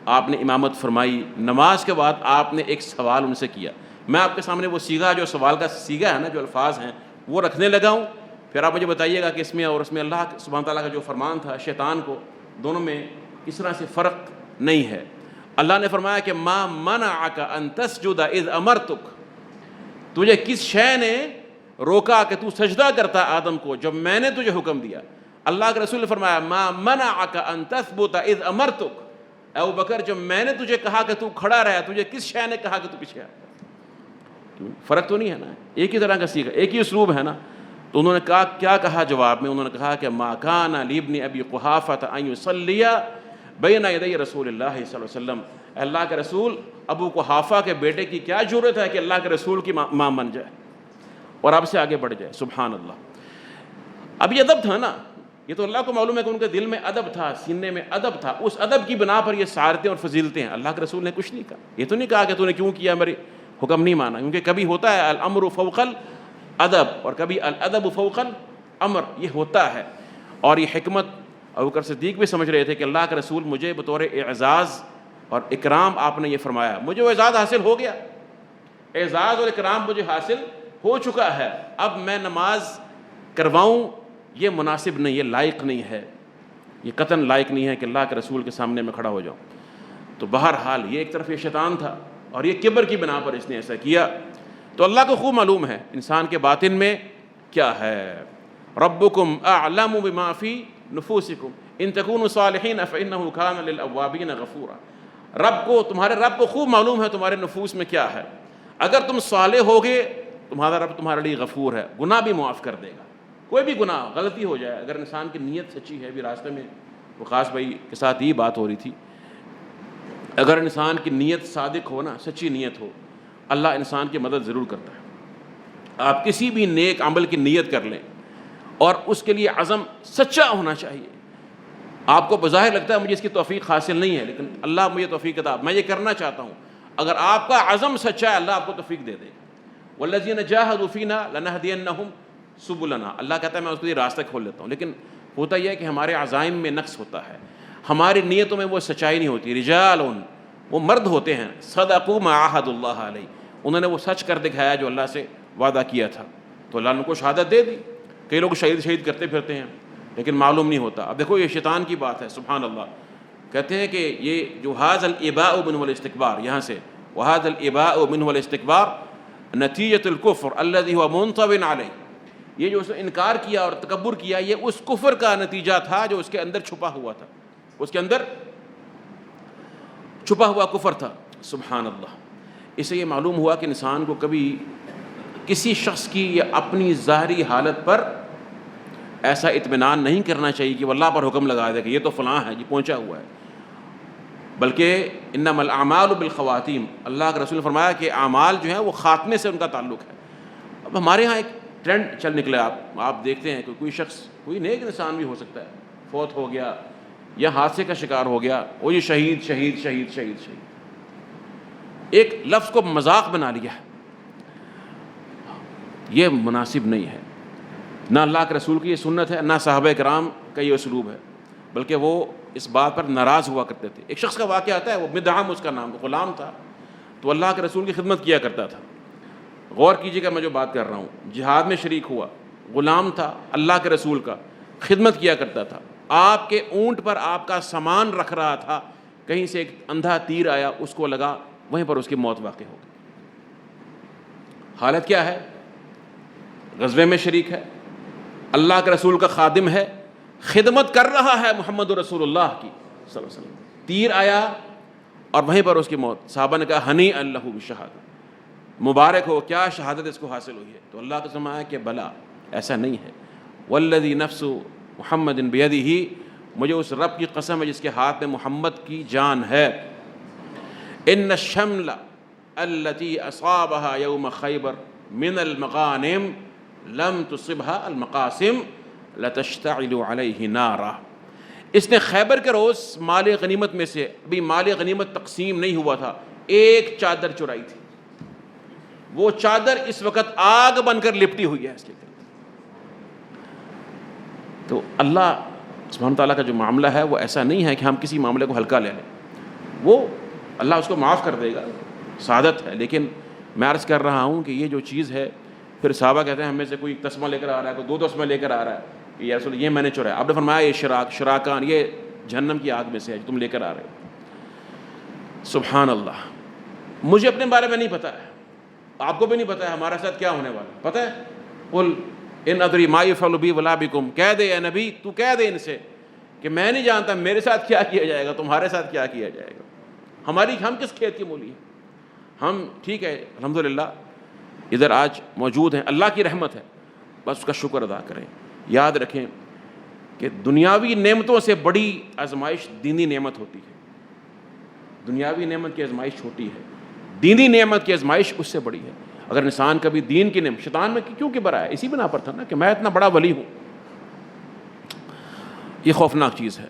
S1: آپ نے امامت فرمائی. نماز کے بعد آپ نے ایک سوال ان سے کیا. میں آپ کے سامنے وہ سیگا, جو سوال کا سیگا ہے نا, جو الفاظ ہیں وہ رکھنے لگا ہوں. پھر آپ مجھے بتائیے گا کہ اس میں اور اس میں اللہ سبحانہ تعالیٰ کا جو فرمان تھا شیطان کو, دونوں میں کس طرح سے فرق نہیں ہے. اللہ نے فرمایا کہ ما منعک ان تسجد اذ امرتک, تجھے کس شے نے روکا کہ تو سجدہ کرتا آدم کو جب میں نے تجھے حکم دیا. اللہ کے رسول نے فرمایا ما منعک ان تثبت اذ امرتک, اے ابو بکر جب میں نے تجھے کہا کہ تو کھڑا رہا, تجھے کس شے نے کہا کہ تو پیچھے آ. فرق تو نہیں ہے نا, ایک ہی طرح کا سیکھا, ایک ہی اسلوب ہے نا. تو انہوں نے کہا, کیا کہا جواب میں؟ انہوں نے کہا کہ ما کان لابن ابی قحافہ ان یصلی بین یدی رسول اللہ صلی اللہ علیہ وسلم, اللہ کے رسول ابو قحافہ کے بیٹے کی کیا جرأت ہے کہ اللہ کے رسول کی امام بن جائے اور آپ سے آگے بڑھ جائے. سبحان اللہ. اب یہ ادب تھا نا, یہ تو اللہ کو معلوم ہے کہ ان کے دل میں ادب تھا, سینے میں ادب تھا. اس ادب کی بنا پر یہ سعادتیں اور فضیلتیں ہیں. اللہ کے رسول نے کچھ نہیں کہا, یہ تو نہیں کہا کہ تو نے کیوں کیا, میرے حکم نہیں مانا. کیونکہ کبھی ہوتا ہے الامر فوق الادب اور کبھی الادب فوق الامر, یہ ہوتا ہے. اور یہ حکمت ابوبکر صدیق بھی سمجھ رہے تھے کہ اللہ کے رسول مجھے بطور اعزاز اور اکرام آپ نے یہ فرمایا, مجھے وہ اعزاز حاصل ہو گیا, اعزاز اور اکرام مجھے حاصل ہو چکا ہے, اب میں نماز کرواؤں یہ مناسب نہیں, یہ لائق نہیں ہے, یہ قطعاً لائق نہیں ہے کہ اللہ کے رسول کے سامنے میں کھڑا ہو جاؤں. تو بہرحال یہ ایک طرف یہ شیطان تھا اور یہ کبر کی بنا پر اس نے ایسا کیا. تو اللہ کو خوب معلوم ہے انسان کے باطن میں کیا ہے. ربکم اعلم بما فی نفوسکم ان تکونوا صالحین فانہ کان للاوابین غفورا. رب کو, تمہارے رب کو خوب معلوم ہے تمہارے نفوس میں کیا ہے. اگر تم صالح ہوگے تمہارا رب تمہارے لیے غفور ہے, گناہ بھی معاف کر دے گا. کوئی بھی گناہ غلطی ہو جائے, اگر انسان کی نیت سچی ہے, بھی راستے میں وقاص بھائی کے ساتھ یہ بات ہو رہی تھی, اگر انسان کی نیت صادق ہو نا, سچی نیت ہو, اللہ انسان کی مدد ضرور کرتا ہے. آپ کسی بھی نیک عمل کی نیت کر لیں اور اس کے لیے عزم سچا ہونا چاہیے. آپ کو بظاہر لگتا ہے مجھے اس کی توفیق حاصل نہیں ہے, لیکن اللہ مجھے توفیق عطا, میں یہ کرنا چاہتا ہوں. اگر آپ کا عزم سچا ہے اللہ آپ کو توفیق دے دے گا. والذین جاہدوا فینا لنہدینہم سبلنا, اللہ کہتا ہے میں اس کے لیے راستہ کھول لیتا ہوں. لیکن ہوتا یہ ہے کہ ہمارے عزائم میں نقص ہوتا ہے, ہماری نیتوں میں وہ سچائی نہیں ہوتی. رجال, وہ مرد ہوتے ہیں, صدقوا ما عاہدوا اللہ علیہ, انہوں نے وہ سچ کر دکھایا جو اللہ سے وعدہ کیا تھا, تو اللہ نے ان کو شہادت دے دی. کئی لوگ شہید کرتے پھرتے ہیں لیکن معلوم نہیں ہوتا. اب دیکھو یہ شیطان کی بات ہے. سبحان اللہ. کہتے ہیں کہ یہ جو حاذ الاباء منہ والاستکبار, یہاں سے وحاذ الاباء منہ والاستکبار نتیجۃ الکفر الذی هو منطوی علیہ, یہ جو اس نے انکار کیا اور تکبر کیا یہ اس کفر کا نتیجہ تھا جو اس کے اندر چھپا ہوا تھا, اس کے اندر چھپا ہوا کفر تھا. سبحان اللہ. اس سے یہ معلوم ہوا کہ انسان کو کبھی کسی شخص کی یا اپنی ظاہری حالت پر ایسا اطمینان نہیں کرنا چاہیے کہ وہ اللہ پر حکم لگا دے کہ یہ تو فلاں ہے, یہ پہنچا ہوا ہے. بلکہ انما الاعمال بالخواتیم, اللہ کے رسول نے فرمایا کہ اعمال جو ہیں وہ خاتمے سے ان کا تعلق ہے. اب ہمارے ہاں ایک ٹرینڈ چل نکلا, آپ دیکھتے ہیں کہ کوئی شخص, کوئی نیک انسان بھی ہو سکتا ہے, فوت ہو گیا یا حادثے کا شکار ہو گیا, وہ یہ شہید شہید شہید شہید شہید, ایک لفظ کو مذاق بنا لیا ہے. یہ مناسب نہیں ہے. نہ اللہ کے رسول کی یہ سنت ہے, نہ صحابہ کرام کا یہ اسلوب ہے, بلکہ وہ اس بات پر ناراض ہوا کرتے تھے. ایک شخص کا واقعہ آتا ہے, وہ مدعم اس کا نام, غلام تھا, تو اللہ کے رسول کی خدمت کیا کرتا تھا. غور کیجیے گا میں جو بات کر رہا ہوں, جہاد میں شریک ہوا, غلام تھا, اللہ کے رسول کا خدمت کیا کرتا تھا. آپ کے اونٹ پر آپ کا سامان رکھ رہا تھا, کہیں سے ایک اندھا تیر آیا, اس کو لگا, وہیں پر اس کی موت واقع ہو گئی. حالت کیا ہے؟ غزوے میں شریک ہے, اللہ کے رسول کا خادم ہے, خدمت کر رہا ہے محمد رسول اللہ کی صلی اللہ علیہ وسلم. تیر آیا اور وہیں پر اس کی موت. صحابہ نے کہا ہنیئا لہ بالشہادہ, مبارک ہو, کیا شہادت اس کو حاصل ہوئی ہے. تو اللہ کا فرمایا کہ بلا, ایسا نہیں ہے. والذی نفس محمد بیدہ, مجھے اس رب کی قسم ہے جس کے ہاتھ میں محمد کی جان ہے. ان الشمل التي اصابها یوم خیبر من المغانم لم تصبها المقاسم لتشتعل علیہ نارا. اس نے خیبر کے روز مال غنیمت میں سے، ابھی مال غنیمت تقسیم نہیں ہوا تھا، ایک چادر چرائی تھی. وہ چادر اس وقت آگ بن کر لپٹی ہوئی ہے اس کے لیے. تو اللہ سبحانہ تعالیٰ کا جو معاملہ ہے وہ ایسا نہیں ہے کہ ہم کسی معاملے کو ہلکا لے لیں. وہ اللہ اس کو معاف کر دے گا، سعادت ہے. لیکن میں عرض کر رہا ہوں کہ یہ جو چیز ہے، پھر صحابہ کہتے ہیں ہم میں سے کوئی تسمہ لے کر آ رہا ہے، کوئی 2 تسمہ لے کر آ رہا ہے کہ یا رسول یہ میں نے چرایا. آپ نے فرمایا یہ شراکان، یہ جہنم کی آگ میں سے ہے جو تم لے کر آ رہے ہو. سبحان اللہ. مجھے اپنے بارے میں نہیں پتہ ہے، آپ کو بھی نہیں پتہ ہے ہمارے ساتھ کیا ہونے والا. پتہ ہے قل ان ادری ما یفعل بی ولا بکم، کہہ دے اے نبی، تو کہہ دے ان سے کہ میں نہیں جانتا میرے ساتھ کیا کیا جائے گا، تمہارے ساتھ کیا کیا جائے گا. ہم کس کھیت کی مولی ہیں؟ ہم ٹھیک ہے الحمدللہ ادھر آج موجود ہیں، اللہ کی رحمت ہے، بس اس کا شکر ادا کریں. یاد رکھیں کہ دنیاوی نعمتوں سے بڑی آزمائش دینی نعمت ہوتی ہے. دنیاوی نعمت کی آزمائش چھوٹی ہے، دینی نعمت کی آزمائش اس سے بڑی ہے. اگر انسان کبھی دین کی نعمت، شیطان میں کیوں کبر آیا؟ اسی بنا پر تھا نا کہ میں اتنا بڑا ولی ہوں. یہ خوفناک چیز ہے.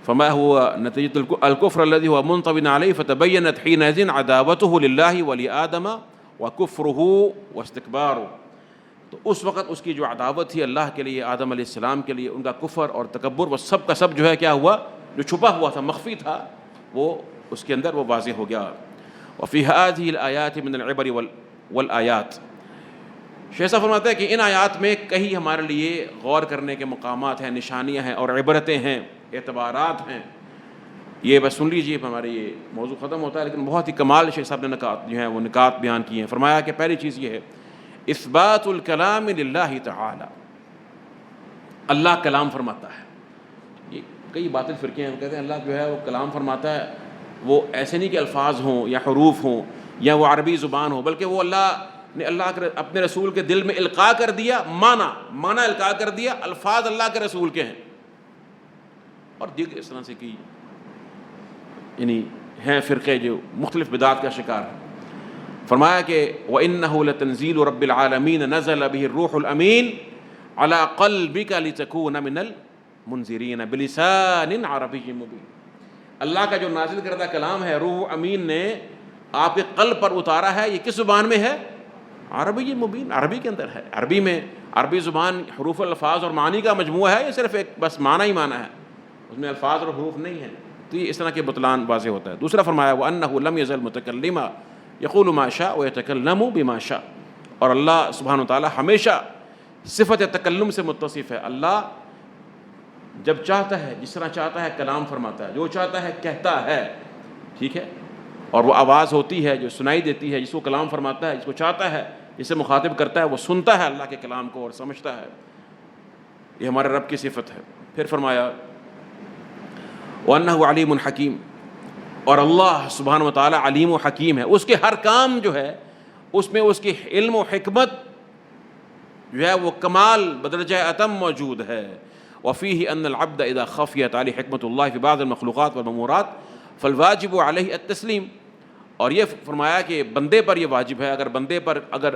S1: فما هو نتیجة الكفر الذي هو منطوي عليه فتبينت حينئذ عداوته لله ولآدم وكفره واستكباره. تو اس وقت اس کی جو عداوت تھی اللہ کے لیے، آدم علیہ السلام کے لیے، ان کا کفر اور تکبر، وہ سب کا سب جو ہے کیا ہوا، جو چھپا ہوا تھا، مخفی تھا، وہ اس کے اندر وہ واضح ہو گیا. وفي هذه الآيات من العبر والآيات. شیخ صاحب فرماتے ہیں کہ ان آیات میں کئی ہمارے لیے غور کرنے کے مقامات ہیں، نشانیاں ہیں اور عبرتیں ہیں، اعتبارات ہیں. یہ بس سن لیجئے، ہمارے یہ موضوع ختم ہوتا ہے، لیکن بہت ہی کمال شیخ صاحب نے نکات جو ہیں وہ نکات بیان کیے ہیں. فرمایا کہ پہلی چیز یہ ہے اثبات الکلام للہ تعالی، اللہ کلام فرماتا ہے. یہ کئی باطل فرقے ہیں، وہ کہتے ہیں اللہ جو ہے وہ کلام فرماتا ہے. وہ ایسے نہیں کہ الفاظ ہوں یا حروف ہوں یا وہ عربی زبان ہو، بلکہ وہ اللہ نے اپنے رسول کے دل میں القاء کر دیا، معنی القاء کر دیا، الفاظ اللہ کے رسول کے ہیں. اور دیگر اس طرح سے کی یعنی ہیں فرقے جو مختلف بدعات کا شکار ہیں. فرمایا کہ وَإِنَّهُ لَتَنزِيلُ رَبِّ الْعَالَمِينَ نَزَلَ بِهِ الرُّوحُ الْأَمِينُ عَلَى قَلْبِكَ لِتَكُونَ مِنَ الْمُنذِرِينَ بِلِسَانٍ عَرَبِيٍّ مُبِينٍ. اللہ کا جو نازل کردہ کلام ہے، روح امین نے آپ کے قلب پر اتارا ہے. یہ کس زبان میں ہے؟ عربی مبین، عربی کے اندر ہے. عربی میں، عربی زبان حروف الفاظ اور معنی کا مجموعہ ہے، یہ صرف ایک بس معنی ہی معنی ہے، اس میں الفاظ اور حروف نہیں ہیں. تو یہ اس طرح کے بطلان واضح ہوتا ہے. دوسرا فرمایا وَأَنَّهُ لَمْ يَزَلْ مُتَكَلِّمًا يَقُولُ مَا شَاءَ وَيَتَكَلَّمُ بِمَا شَاءَ. اور اللہ سبحانہ وتعالیٰ ہمیشہ صفت تکلم سے متصف ہے. اللہ جب چاہتا ہے، جس طرح چاہتا ہے کلام فرماتا ہے، جو چاہتا ہے کہتا ہے. ٹھیک ہے. اور وہ آواز ہوتی ہے جو سنائی دیتی ہے، جس کو کلام فرماتا ہے، جس کو چاہتا ہے، جسے مخاطب کرتا ہے، وہ سنتا ہے اللہ کے کلام کو اور سمجھتا ہے. یہ ہمارے رب کی صفت ہے. پھر فرمایا وَأَنَّهُ عَلِيمٌ حَكِيمٌ. اور اللہ سبحانہ و تعالیٰ علیم و حکیم ہے. اس کے ہر کام جو ہے اس میں اس کی علم و حکمت جو ہے وہ کمال بدرجہ اتم موجود ہے. وفیہ ان العبد اذا خفیت علی حکمت اللہ فی بعض المخلوقات والمامورات فالواجب علیہ التسلیم. اور یہ فرمایا کہ بندے پر یہ واجب ہے، اگر بندے پر اگر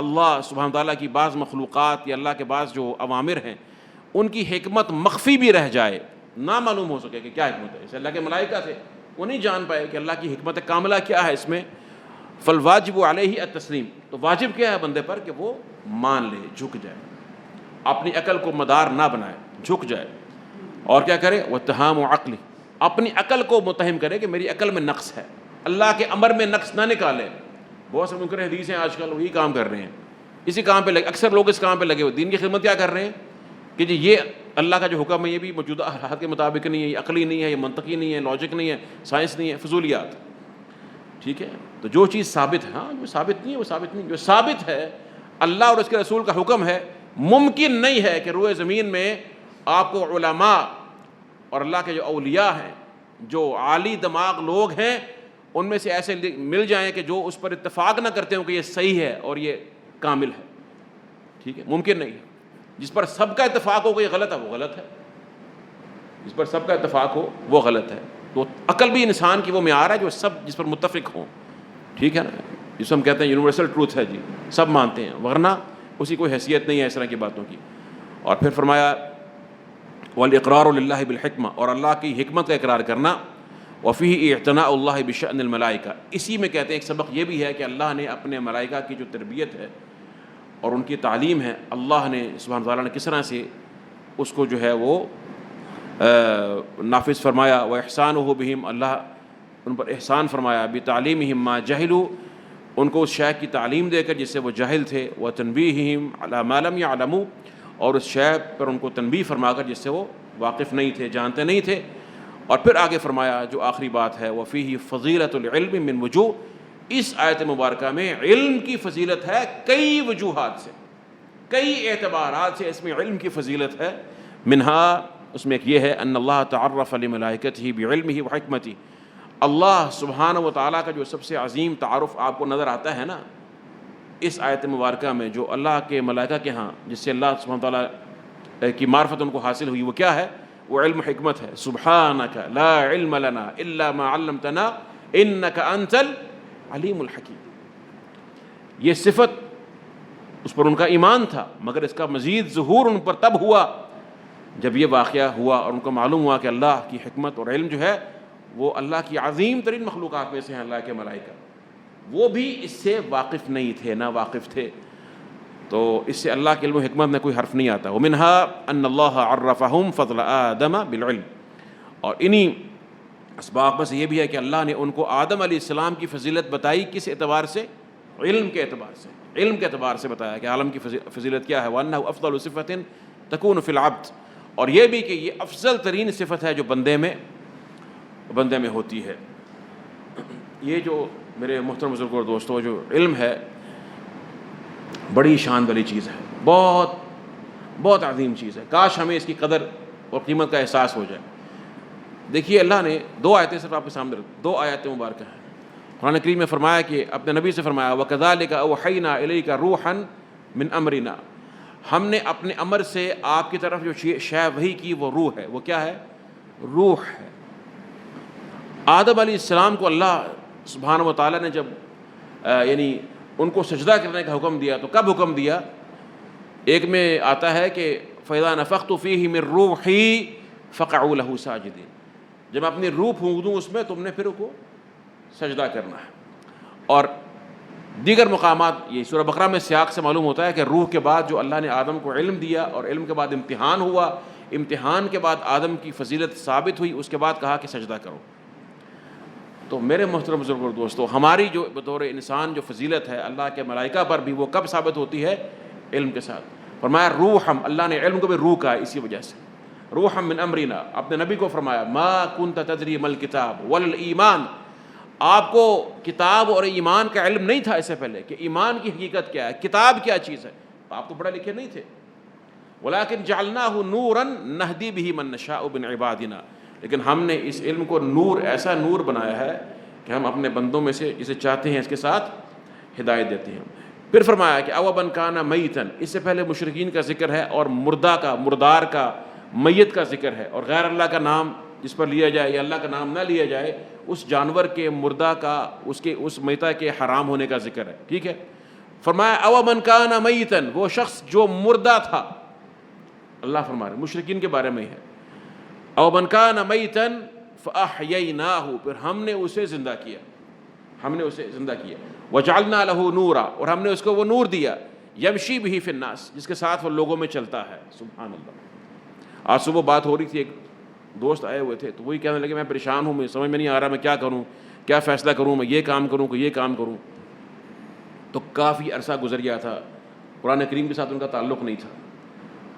S1: اللہ سبحانہ تعالیٰ کی بعض مخلوقات یا اللہ کے بعض جو اوامر ہیں ان کی حکمت مخفی بھی رہ جائے، نہ معلوم ہو سکے کہ کیا حکمت ہے. اسے اللہ کے ملائکہ تھے، وہ نہیں جان پائے کہ اللہ کی حکمت کاملہ کیا ہے اس میں. فالواجب علیہ التسلیم. تو واجب کیا ہے بندے پر کہ وہ مان لے، جھک جائے، اپنی عقل کو مدار نہ بنائے، جھک جائے. اور کیا کرے؟ واتہام عقلی، اپنی عقل کو متہم کرے کہ میری عقل میں نقص ہے، اللہ کے امر میں نقص نہ نکالے. بہت سے منکر حدیث ہیں آج کل وہی کام کر رہے ہیں، اسی کام پہ لگے، اکثر لوگ اس کام پہ لگے ہوئے. دین کی خدمت کیا کر رہے ہیں کہ جی یہ اللہ کا جو حکم ہے یہ بھی موجودہ حالات کے مطابق نہیں ہے، یہ عقلی نہیں ہے، یہ منطقی نہیں ہے، لاجک نہیں ہے، سائنس نہیں ہے، فضولیات. ٹھیک ہے. تو جو چیز ثابت ہے، ہاں جو ثابت نہیں ہے وہ ثابت نہیں. جو ثابت ہے اللہ اور اس کے رسول کا حکم ہے. ممکن نہیں ہے کہ روئے زمین میں آپ کو علماء اور اللہ کے جو اولیاء ہیں، جو عالی دماغ لوگ ہیں، ان میں سے ایسے مل جائیں کہ جو اس پر اتفاق نہ کرتے ہوں کہ یہ صحیح ہے اور یہ کامل ہے. ٹھیک ہے. ممکن نہیں ہے. جس پر سب کا اتفاق ہو کہ یہ غلط ہے وہ غلط ہے، جس پر سب کا اتفاق ہو وہ غلط ہے. تو عقل بھی انسان کی وہ معیار ہے جو سب جس پر متفق ہوں. ٹھیک ہے نا. جس ہم کہتے ہیں یونیورسل ٹروتھ ہے جی، سب مانتے ہیں، ورنہ اسی کوئی حیثیت نہیں ہے اس طرح کی باتوں کی. اور پھر فرمایا والاقرار للہ بالحکمہ، اور اللہ کی حکمت کا اقرار کرنا، وفیہ اعتناء اللہ بشأن الملائکہ، اسی میں کہتے ہیں ایک سبق یہ بھی ہے کہ اللہ نے اپنے ملائکہ کی جو تربیت ہے اور ان کی تعلیم ہے، اللہ نے سبحانہ تعالیٰ نے کس طرح سے اس کو جو ہے وہ نافذ فرمایا، وإحسانہ بہم، اللہ ان پر احسان فرمایا، بتعلیمہم ما جہلوا، ان کو اس شے کی تعلیم دے کر جس سے وہ جاہل تھے، وتنبیہہم علی ما لم یعلموا، اور اس شے پر ان کو تنبیہ فرما کر جس سے وہ واقف نہیں تھے، جانتے نہیں تھے، اور پھر آگے فرمایا جو آخری بات ہے، وفیہ فضیلۃ العلم من وجوہ، اس آیت مبارکہ میں علم کی فضیلت ہے کئی وجوہات سے، کئی اعتبارات سے اس میں علم کی فضیلت ہے، منہا، اس میں ایک یہ ہے، ان اللہ تعرف لملائکتہ بعلمہ وحکمتہ، اللہ سبحانہ و تعالیٰ کا جو سب سے عظیم تعارف آپ کو نظر آتا ہے نا اس آیت مبارکہ میں، جو اللہ کے ملائکہ کے ہاں جس سے اللہ سبحانہ و تعالیٰ کی معرفت ان کو حاصل ہوئی، وہ کیا ہے؟ وہ علم حکمت ہے۔ سبحانک لا علم لنا الا ما علمتنا انک انت العلیم الحکیم، یہ صفت اس پر ان کا ایمان تھا، مگر اس کا مزید ظہور ان پر تب ہوا جب یہ واقعہ ہوا اور ان کو معلوم ہوا کہ اللہ کی حکمت اور علم جو ہے وہ اللہ کی عظیم ترین مخلوقات میں سے ہیں، اللہ کے ملائکہ، وہ بھی اس سے واقف نہیں تھے، نہ واقف تھے، تو اس سے اللہ کے علم و حکمت میں کوئی حرف نہیں آتا۔ ومنها ان اللہ عرفہم فضل آدم بالعلم، اور انہی اسباب میں سے یہ بھی ہے کہ اللہ نے ان کو آدم علیہ السلام کی فضیلت بتائی، کس اعتبار سے؟ علم کے اعتبار سے، علم کے اعتبار سے بتایا کہ عالم کی فضیلت کیا ہے، وانہ افضل صفت تکون فی العبد، اور یہ بھی کہ یہ افضل ترین صفت ہے جو بندے میں ہوتی ہے۔ یہ جو میرے محترم بزرگوں اور دوستوں، جو علم ہے بڑی شان والی چیز ہے، بہت بہت عظیم چیز ہے، کاش ہمیں اس کی قدر اور قیمت کا احساس ہو جائے۔ دیکھیے اللہ نے دو آیتیں صرف آپ کے سامنے دو آیتیں مبارکہ ہیں، قرآن کریم میں فرمایا کہ اپنے نبی سے فرمایا، وَكَذَلِكَ أَوْحَيْنَا إِلَيْكَ رُوحًا مِّنْ أَمْرِنَا، ہم نے اپنے امر سے آپ کی طرف جو شے وحی کی وہ روح ہے، وہ کیا ہے؟ روح ہے۔ آدم علیہ السلام کو اللہ سبحانہ و تعالیٰ نے جب یعنی ان کو سجدہ کرنے کا حکم دیا تو کب حکم دیا؟ ایک میں آتا ہے کہ فَإِذَا نَفَخْتُ فِيهِ مِن رُوحِي فَقَعُوا لَهُ سَاجِدِينَ، جب اپنی روح پھونک دوں اس میں تم نے پھر اس کو سجدہ کرنا ہے۔ اور دیگر مقامات یہ سورہ بقرہ میں سیاق سے معلوم ہوتا ہے کہ روح کے بعد جو اللہ نے آدم کو علم دیا اور علم کے بعد امتحان ہوا، امتحان کے بعد آدم کی فضیلت ثابت ہوئی، اس کے بعد کہا کہ سجدہ کرو۔ تو میرے محترم بزرگوں اور دوستوں، ہماری جو بطور انسان جو فضیلت ہے اللہ کے ملائکہ پر بھی، وہ کب ثابت ہوتی ہے؟ علم کے ساتھ۔ فرمایا روحم، اللہ نے علم کو بھی روح کہا اسی وجہ سے، روحم من امرنا، اپنے نبی کو فرمایا ما کنت تدری ما الکتاب والایمان، آپ کو کتاب اور ایمان کا علم نہیں تھا اس سے پہلے کہ ایمان کی حقیقت کیا ہے، کتاب کیا چیز ہے، آپ تو پڑھے لکھے نہیں تھے۔ ولیکن جعلناہ نورا نہدی بہ من نشاء من عبادنا، لیکن ہم نے اس علم کو نور، ایسا نور بنایا ہے کہ ہم اپنے بندوں میں سے جسے چاہتے ہیں اس کے ساتھ ہدایت دیتے ہیں۔ پھر فرمایا کہ او من کان میتا، اس سے پہلے مشرکین کا ذکر ہے اور مردہ کا، مردار کا، میت کا ذکر ہے، اور غیر اللہ کا نام جس پر لیا جائے یا اللہ کا نام نہ لیا جائے، اس جانور کے، مردہ کا، اس میتہ کے حرام ہونے کا ذکر ہے، ٹھیک ہے۔ فرمایا او من کان میتا، وہ شخص جو مردہ تھا، اللہ فرما رہے مشرکین کے بارے میں ہی ہے، او من کان میتا فاحییناہ، پھر ہم نے اسے زندہ کیا، ہم نے اسے زندہ کیا، وجعلنا لہ نورا، اور ہم نے اس کو وہ نور دیا، یمشی بہ فی الناس، جس کے ساتھ وہ لوگوں میں چلتا ہے۔ سبحان اللہ۔ آج صبح بات ہو رہی تھی، ایک دوست آئے ہوئے تھے تو وہی کہنے لگے میں پریشان ہوں، مجھے سمجھ میں نہیں آ رہا میں کیا کروں، کیا فیصلہ کروں، میں یہ کام کروں کہ یہ کام کروں۔ تو کافی عرصہ گزر گیا تھا، قرآن کریم کے ساتھ ان کا تعلق نہیں تھا۔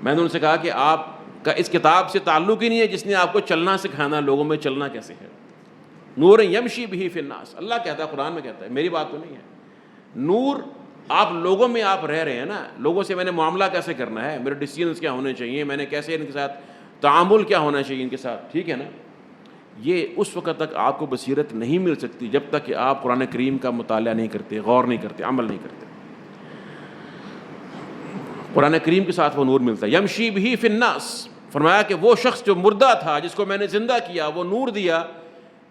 S1: میں نے ان سے کہا کہ آپ کا اس کتاب سے تعلق ہی نہیں ہے جس نے آپ کو چلنا سکھانا، لوگوں میں چلنا کیسے ہے۔ نور یمشی بہ فی الناس، اللہ کہتا ہے، قرآن میں کہتا ہے، میری بات تو نہیں ہے۔ نور، آپ لوگوں میں آپ رہ رہے ہیں نا، لوگوں سے میں نے معاملہ کیسے کرنا ہے، میرے ڈیسیجنز کیا ہونے چاہیے، میں نے کیسے ان کے ساتھ تعامل کیا ہونا چاہیے ان کے ساتھ، ٹھیک ہے نا۔ یہ اس وقت تک آپ کو بصیرت نہیں مل سکتی جب تک کہ آپ قرآن کریم کا مطالعہ نہیں کرتے، غور نہیں کرتے، عمل نہیں کرتے۔ قرآن کریم کے ساتھ وہ نور ملتا ہے۔ یمشی بہ فی الناس، فرمایا کہ وہ شخص جو مردہ تھا جس کو میں نے زندہ کیا، وہ نور دیا،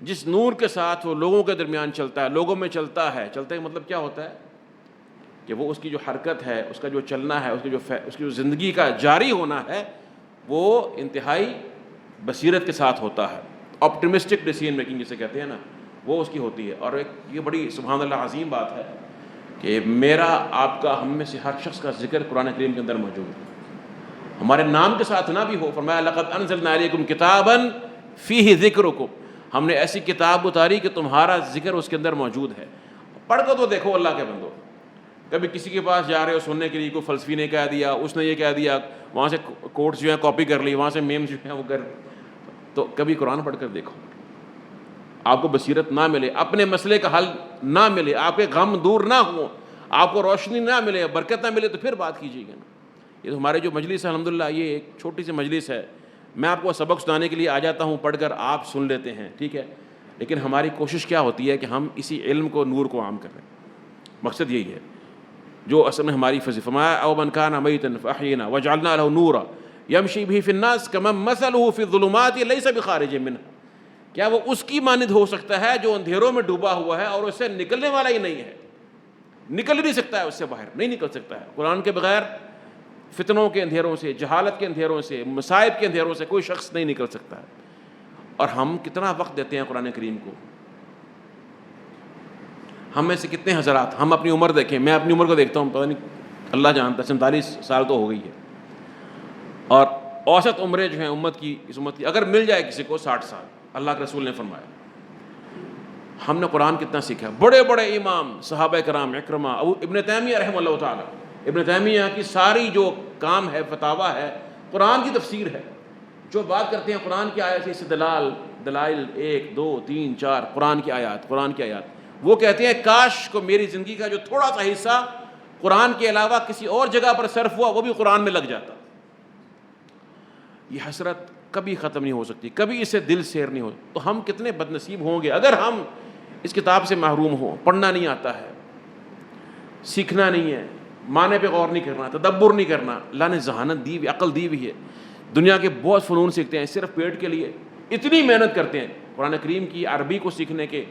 S1: جس نور کے ساتھ وہ لوگوں کے درمیان چلتا ہے، لوگوں میں چلتا ہے۔ چلتے کا مطلب کیا ہوتا ہے کہ وہ اس کی جو حرکت ہے، اس کا جو چلنا ہے، اس کی جو زندگی کا جاری ہونا ہے، وہ انتہائی بصیرت کے ساتھ ہوتا ہے، آپٹمسٹک ڈیسیژن میکنگ جسے کہتے ہیں نا، وہ اس کی ہوتی ہے. اور ایک یہ بڑی سبحان اللہ عظیم بات ہے کہ میرا آپ کا ہم میں سے ہر شخص کا ذکر قرآن کریم کے اندر موجود ہے، ہمارے نام کے ساتھ نہ بھی ہو. فرمایا لقد انزلنا علیکم کتابا فیہ ذکرکم، ہم نے ایسی کتاب اتاری کہ تمہارا ذکر اس کے اندر موجود ہے. پڑھ کر تو دیکھو اللہ کے بندو، کبھی کسی کے پاس جا رہے ہو سننے کے لیے، کوئی فلسفی نے کہہ دیا، اس نے یہ کہہ دیا، وہاں سے کوٹس جو ہیں کاپی کر لی، وہاں سے میمز جو ہیں وہ کر، تو کبھی قرآن پڑھ کر دیکھو. آپ کو بصیرت نہ ملے، اپنے مسئلے کا حل نہ ملے، آپ کے غم دور نہ ہوں، آپ کو روشنی نہ ملے، برکت نہ ملے، تو پھر بات کیجیے گا نا. یہ تو ہمارے جو مجلس ہے الحمدللہ، یہ ایک چھوٹی سی مجلس ہے، میں آپ کو سبق سنانے کے لیے آ جاتا ہوں، پڑھ کر آپ سن لیتے ہیں، ٹھیک ہے، لیکن ہماری کوشش کیا ہوتی ہے کہ ہم اسی علم کو، نور کو عام کریں. مقصد یہی ہے جو اصل میں ہماری فرمایا او من کان میتا فاحیینا وجعلنا له نورا یمشی به فی الناس کمن مثله فی الظلمات لیس بخارج منها. کیا وہ اس کی مانند ہو سکتا ہے جو اندھیروں میں ڈوبا ہوا ہے اور اس سے نکلنے والا ہی نہیں ہے، نکل ہی نہیں سکتا ہے، اس سے باہر نہیں نکل سکتا ہے. قرآن کے بغیر فتنوں کے اندھیروں سے، جہالت کے اندھیروں سے، مصائب کے اندھیروں سے کوئی شخص نہیں نکل سکتا ہے. اور ہم کتنا وقت دیتے ہیں قرآن کریم کو. ہم میں سے کتنے حضرات، ہم اپنی عمر دیکھیں، میں اپنی عمر کو دیکھتا ہوں، پتہ نہیں اللہ جانتا، 47 سال تو ہو گئی ہے. اور اوسط عمریں جو ہیں امت کی، اس امت کی اگر مل جائے کسی کو 60 سال، اللہ کے رسول نے فرمایا. ہم نے قرآن کتنا سیکھا. بڑے بڑے امام صحابہ کرام، اکرمہ، ابن تیمیہ رحمہ اللہ تعالی، ابن تیمیہ کی ساری جو کام ہے، فتاویٰ ہے، قرآن کی تفسیر ہے. جو بات کرتے ہیں قرآن کی آیات سے، استدلال، دلائل 1 2 3 4 قرآن کی آیات، قرآن کی آیات. وہ کہتے ہیں کاش کو میری زندگی کا جو تھوڑا سا حصہ قرآن کے علاوہ کسی اور جگہ پر صرف ہوا، وہ بھی قرآن میں لگ جاتا. یہ حسرت کبھی ختم نہیں ہو سکتی، کبھی اسے دل سیر نہیں ہو. تو ہم کتنے بد نصیب ہوں گے اگر ہم اس کتاب سے محروم ہوں. پڑھنا نہیں آتا ہے، سیکھنا نہیں ہے، معنی پہ غور نہیں کرنا، تدبر نہیں کرنا. اللہ نے ذہانت دی ہوئی، عقل دی ہوئی ہے. دنیا کے بہت فنون سیکھتے ہیں صرف پیٹ کے لیے، اتنی محنت کرتے ہیں. قرآن کریم کی عربی کو سیکھنے کے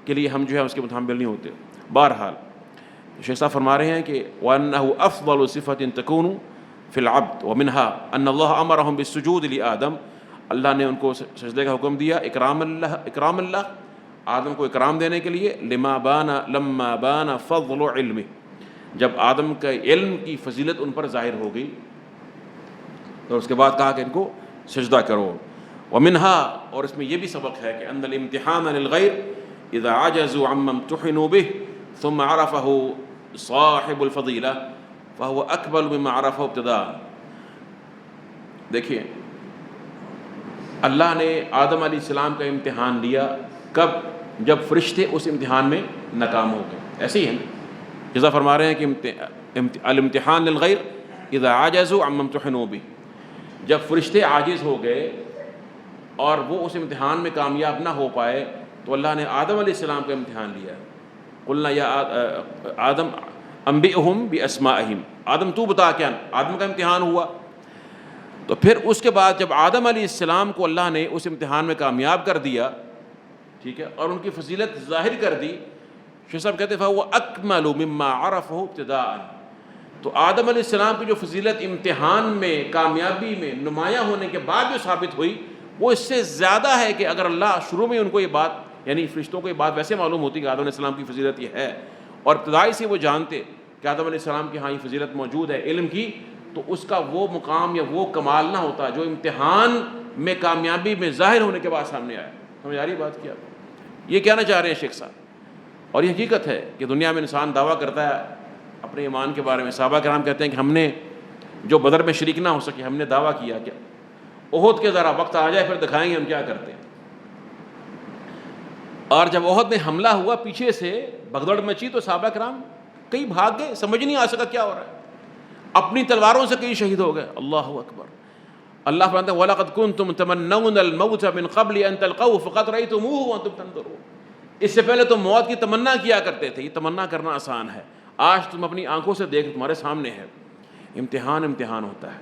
S1: لیے ہم جو ہے اس کے متحمل نہیں ہوتے. بہرحال شیخ صاحب فرما رہے ہیں کہ وَأَنَّهُ أَفْضَلُ صِفَةٍ تَكُونُ فِي الْعَبْدِ وَمِنْهَا أَنَّ اللَّهَ أَمَرَهُمْ بِالسُّجُودِ لِآدَمَ. اللہ نے ان کو سجدے کا حکم دیا، اکرام اللہ، آدم کو اکرام دینے کے لیے. لما بان فضل علم، جب آدم کا علم کی فضیلت ان پر ظاہر ہو گئی تو اس کے بعد کہا کہ ان کو سجدہ کرو. ومنها، اور اس میں یہ بھی سبق ہے کہ ان الامتحان للغیر اذا عجزوا عما امتحنوا به ثم عرفه صاحب الفضیلہ فهو اکمل مما عرفه ابتداء. دیکھیے اللہ نے آدم علیہ السلام کا امتحان لیا کب؟ جب فرشتے اس امتحان میں ناکام ہو گئے. ایسے ہی ہے نا، جزا فرما رہے ہیں کہ الامتحان للغیر اذا عجزوا عما امتحنوا به، جب فرشتے عاجز ہو گئے اور وہ اس امتحان میں کامیاب نہ ہو پائے تو اللہ نے آدم علیہ السلام کا امتحان لیا. قلنا یا آدم انبئہم باسمائہم، آدم تو بتا کیا. آدم کا امتحان ہوا تو پھر اس کے بعد جب آدم علیہ السلام کو اللہ نے اس امتحان میں کامیاب کر دیا، ٹھیک ہے، اور ان کی فضیلت ظاہر کر دی، شیخ صاحب کہتے ہیں فَهُوَ أَكْمَلُ مِمَّا عَرَفَهُ ابْتِدَاءً. تو آدم علیہ السلام کی جو فضیلت امتحان میں کامیابی میں نمایاں ہونے کے بعد جو ثابت ہوئی، وہ اس سے زیادہ ہے کہ اگر اللہ شروع میں ان کو یہ بات، یعنی فرشتوں کو یہ بات ویسے معلوم ہوتی کہ آدم علیہ السلام کی فضیلت یہ ہے اور ابتدائی سے وہ جانتے کہ آدم علیہ السلام کی ہاں یہ فضیلت موجود ہے علم کی، تو اس کا وہ مقام یا وہ کمال نہ ہوتا جو امتحان میں کامیابی میں ظاہر ہونے کے بعد سامنے آیا. سمجھ آ رہی بات کیا؟ یہ کہنا چاہ رہے ہیں شیخ صاحب. اور یہ حقیقت ہے کہ دنیا میں انسان دعویٰ کرتا ہے اپنے ایمان کے بارے میں. صحابہ کرام کہتے ہیں کہ ہم نے جو بدر میں شریک نہ ہو سکے، ہم نے دعویٰ کیا کہ احد کے ذرا وقت آ جائے پھر دکھائیں گے ہم کیا کرتے ہیں. اور جب احد میں حملہ ہوا پیچھے سے بھگدڑ مچی تو صحابہ کرام کئی بھاگ گئے، سمجھ نہیں آ سکا کیا ہو رہا ہے. اپنی تلواروں سے کئی شہید ہو گئے. اللہ اکبر. اللہ فرماتا ہے وَلَقَدْ كُنْتُمْ تَمَنَّوْنَ الْمَوْتَ مِنْ قَبْلِ أَنْ تَلْقَوْهُ فَقَدْ رَأَيْتُمُوهُ وَأَنْتُمْ تَنْظُرُونَ. اس سے پہلے تم موت کی تمنا کیا کرتے تھے. یہ تمنا کرنا آسان ہے، آج تم اپنی آنکھوں سے دیکھ، تمہارے سامنے ہے. امتحان ہوتا ہے،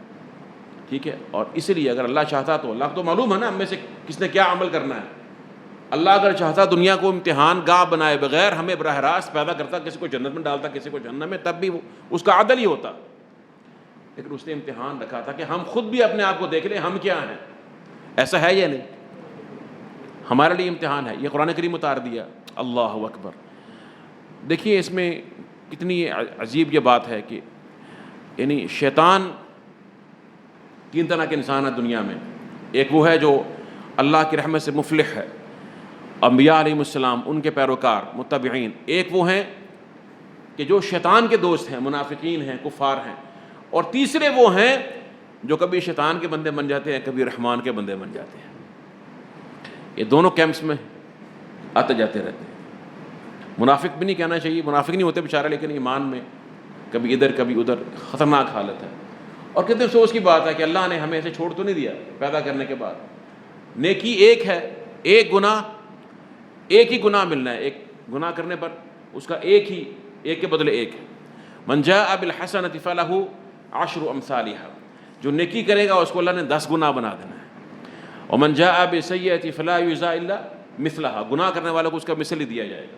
S1: ٹھیک ہے. اور اس لیے اگر اللہ چاہتا تو، اللہ کو تو معلوم ہے نا ہم میں سے کس نے کیا عمل کرنا ہے. اللہ اگر چاہتا دنیا کو امتحان گاہ بنائے بغیر ہمیں براہ راست پیدا کرتا، کسی کو جنت میں ڈالتا کسی کو جہنم میں، تب بھی اس کا عدل ہی ہوتا. لیکن اس نے امتحان رکھا تھا کہ ہم خود بھی اپنے آپ کو دیکھ لیں ہم کیا ہیں. ایسا ہے یا نہیں؟ ہمارے لیے امتحان ہے. یہ قرآن کریم اتار دیا. اللہ اکبر. دیکھیے اس میں کتنی عجیب یہ بات ہے کہ یعنی شیطان تین طرح کے انسان ہے دنیا میں. ایک وہ ہے جو اللہ کی رحمت سے مفلح ہے، انبیاء علیہ السلام، ان کے پیروکار متبعین. ایک وہ ہیں کہ جو شیطان کے دوست ہیں، منافقین ہیں، کفار ہیں. اور تیسرے وہ ہیں جو کبھی شیطان کے بندے بن جاتے ہیں، کبھی رحمان کے بندے بن جاتے ہیں. یہ دونوں کیمپس میں آتے جاتے رہتے ہیں. منافق بھی نہیں کہنا چاہیے، منافق نہیں ہوتے بیچارے، لیکن ایمان میں کبھی ادھر کبھی ادھر، خطرناک حالت ہے. اور کتنے افسوس کی بات ہے کہ اللہ نے ہمیں ایسے چھوڑ تو نہیں دیا پیدا کرنے کے بعد. نیکی ایک ہے، ایک ہی گناہ ملنا ہے. ایک گناہ کرنے پر اس کا ایک کے بدلے ایک ہے. من جاء بالحسنۃ فلہ عشر امثالها. جو نیکی کرے گا اس کو اللہ نے 10 گناہ بنا دینا ہے. ومن جاء بالسیئۃ فلا یجزی الا مثلها. گناہ کرنے والے کو اس کا مثل ہی دیا جائے گا.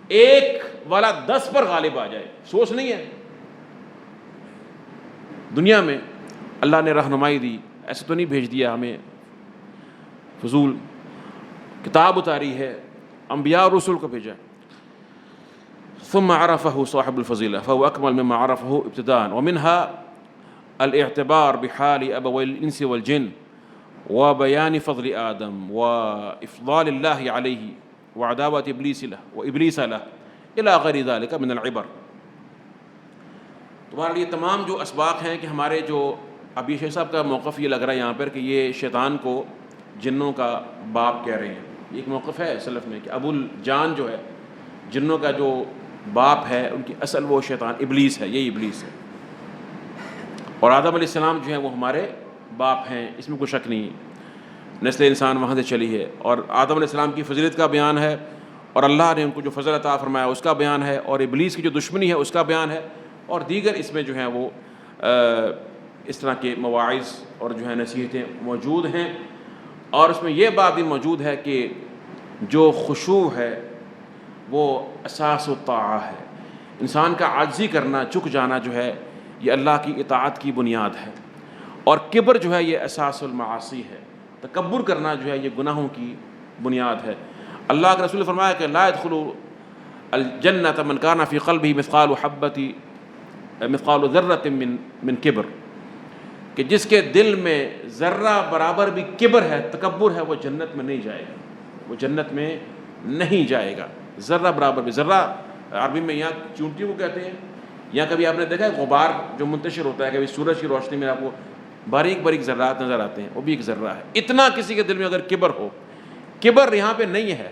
S1: ایک والا 10 پر غالب آ جائے. سوچ نہیں ہے دنیا میں اللہ نے رہنمائی دی، ایسے تو نہیں بھیج دیا ہمیں فضول. کتاب اتاری ہے، انبیاء اور رسول کو بھیجا. ثم عرفه صاحب الفضيلة فهو أكمل مما عرفه ابتداء. ومنها الاعتبار بحال أبوي الإنس والجن وبيان فضل آدم وإفضال الله عليه وعداوة إبليس له إلى غير ذلك من العبر. تمہارے لیے تمام جو اسباق ہیں کہ ہمارے جو ابھی شیخ صاحب کا موقف یہ لگ رہا ہے یہاں پر کہ یہ شیطان کو جنوں کا باپ کہہ رہے ہیں. ایک موقف ہے سلف میں کہ ابو الجان جو ہے جنوں کا جو باپ ہے ان کی اصل وہ شیطان ابلیس ہے. یہی ابلیس ہے. اور آدم علیہ السلام جو ہے وہ ہمارے باپ ہیں، اس میں کوئی شک نہیں. نسل انسان وہاں سے چلی ہے. اور آدم علیہ السلام کی فضیلت کا بیان ہے، اور اللہ نے ان کو جو فضل عطا فرمایا اس کا بیان ہے، اور ابلیس کی جو دشمنی ہے اس کا بیان ہے. اور دیگر اس میں جو ہیں وہ اس طرح کے مواعظ اور جو ہے نصیحتیں موجود ہیں. اور اس میں یہ بات بھی موجود ہے کہ جو خشوع ہے وہ اساس الطاعہ ہے. انسان کا عاجزی کرنا، جھک جانا جو ہے یہ اللہ کی اطاعت کی بنیاد ہے. اور کبر جو ہے یہ اساس المعاصی ہے. تکبر کرنا جو ہے یہ گناہوں کی بنیاد ہے. اللہ کے رسول نے فرمایا کہ لا يدخل الجنة من كان في قلبه مثقال ذرة من کبر. کہ جس کے دل میں ذرہ برابر بھی کبر ہے، تکبر ہے، وہ جنت میں نہیں جائے گا. وہ جنت میں نہیں جائے گا. ذرہ برابر بھی، ذرہ عربی میں یہاں چونٹی کو کہتے ہیں. یا کبھی آپ نے دیکھا ہے غبار جو منتشر ہوتا ہے، کبھی سورج کی روشنی میں آپ کو باریک باریک ذرات نظر آتے ہیں، وہ بھی ایک ذرہ ہے. اتنا کسی کے دل میں اگر کبر ہو، کبر یہاں پہ نہیں ہے،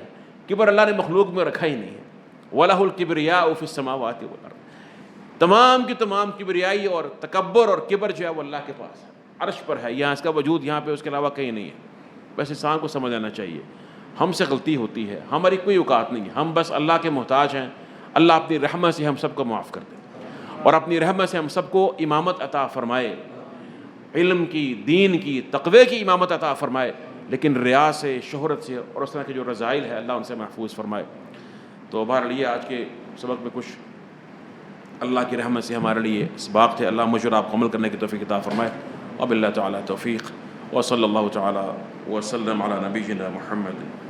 S1: کبر اللہ نے مخلوق میں رکھا ہی نہیں ہے. وَلَهُ الْكِبْرِيَاءُ فِي السَّمَاوَاتِ وَالْأَرْضِ. تمام کی تمام کبریائی اور تکبر اور کبر جو ہے وہ اللہ کے پاس ہے، عرش پر ہے. یہاں اس کا وجود یہاں پہ اس کے علاوہ کہیں نہیں ہے. بس انسان کو سمجھ آنا چاہیے ہم سے غلطی ہوتی ہے، ہماری کوئی اوقات نہیں ہے، ہم بس اللہ کے محتاج ہیں. اللہ اپنی رحمت سے ہم سب کو معاف کر دے، اور اپنی رحمت سے ہم سب کو امامت عطا فرمائے، علم کی، دین کی، تقوی کی امامت عطا فرمائے. لیکن ریا سے، شہرت سے اور اس طرح کے جو رذائل ہے اللہ ان سے محفوظ فرمائے. تو بہرحال یہ آج کے سبق میں کچھ اللہ کی رحمت سے ہمارے لیے اسباق تھے. اللہ مجھ اور آپ کو عمل کرنے کی توفیق عطا فرمائے. وباللہ تعالیٰ توفیق، وصلی اللہ تعالیٰ وسلم علی نبینا محمد.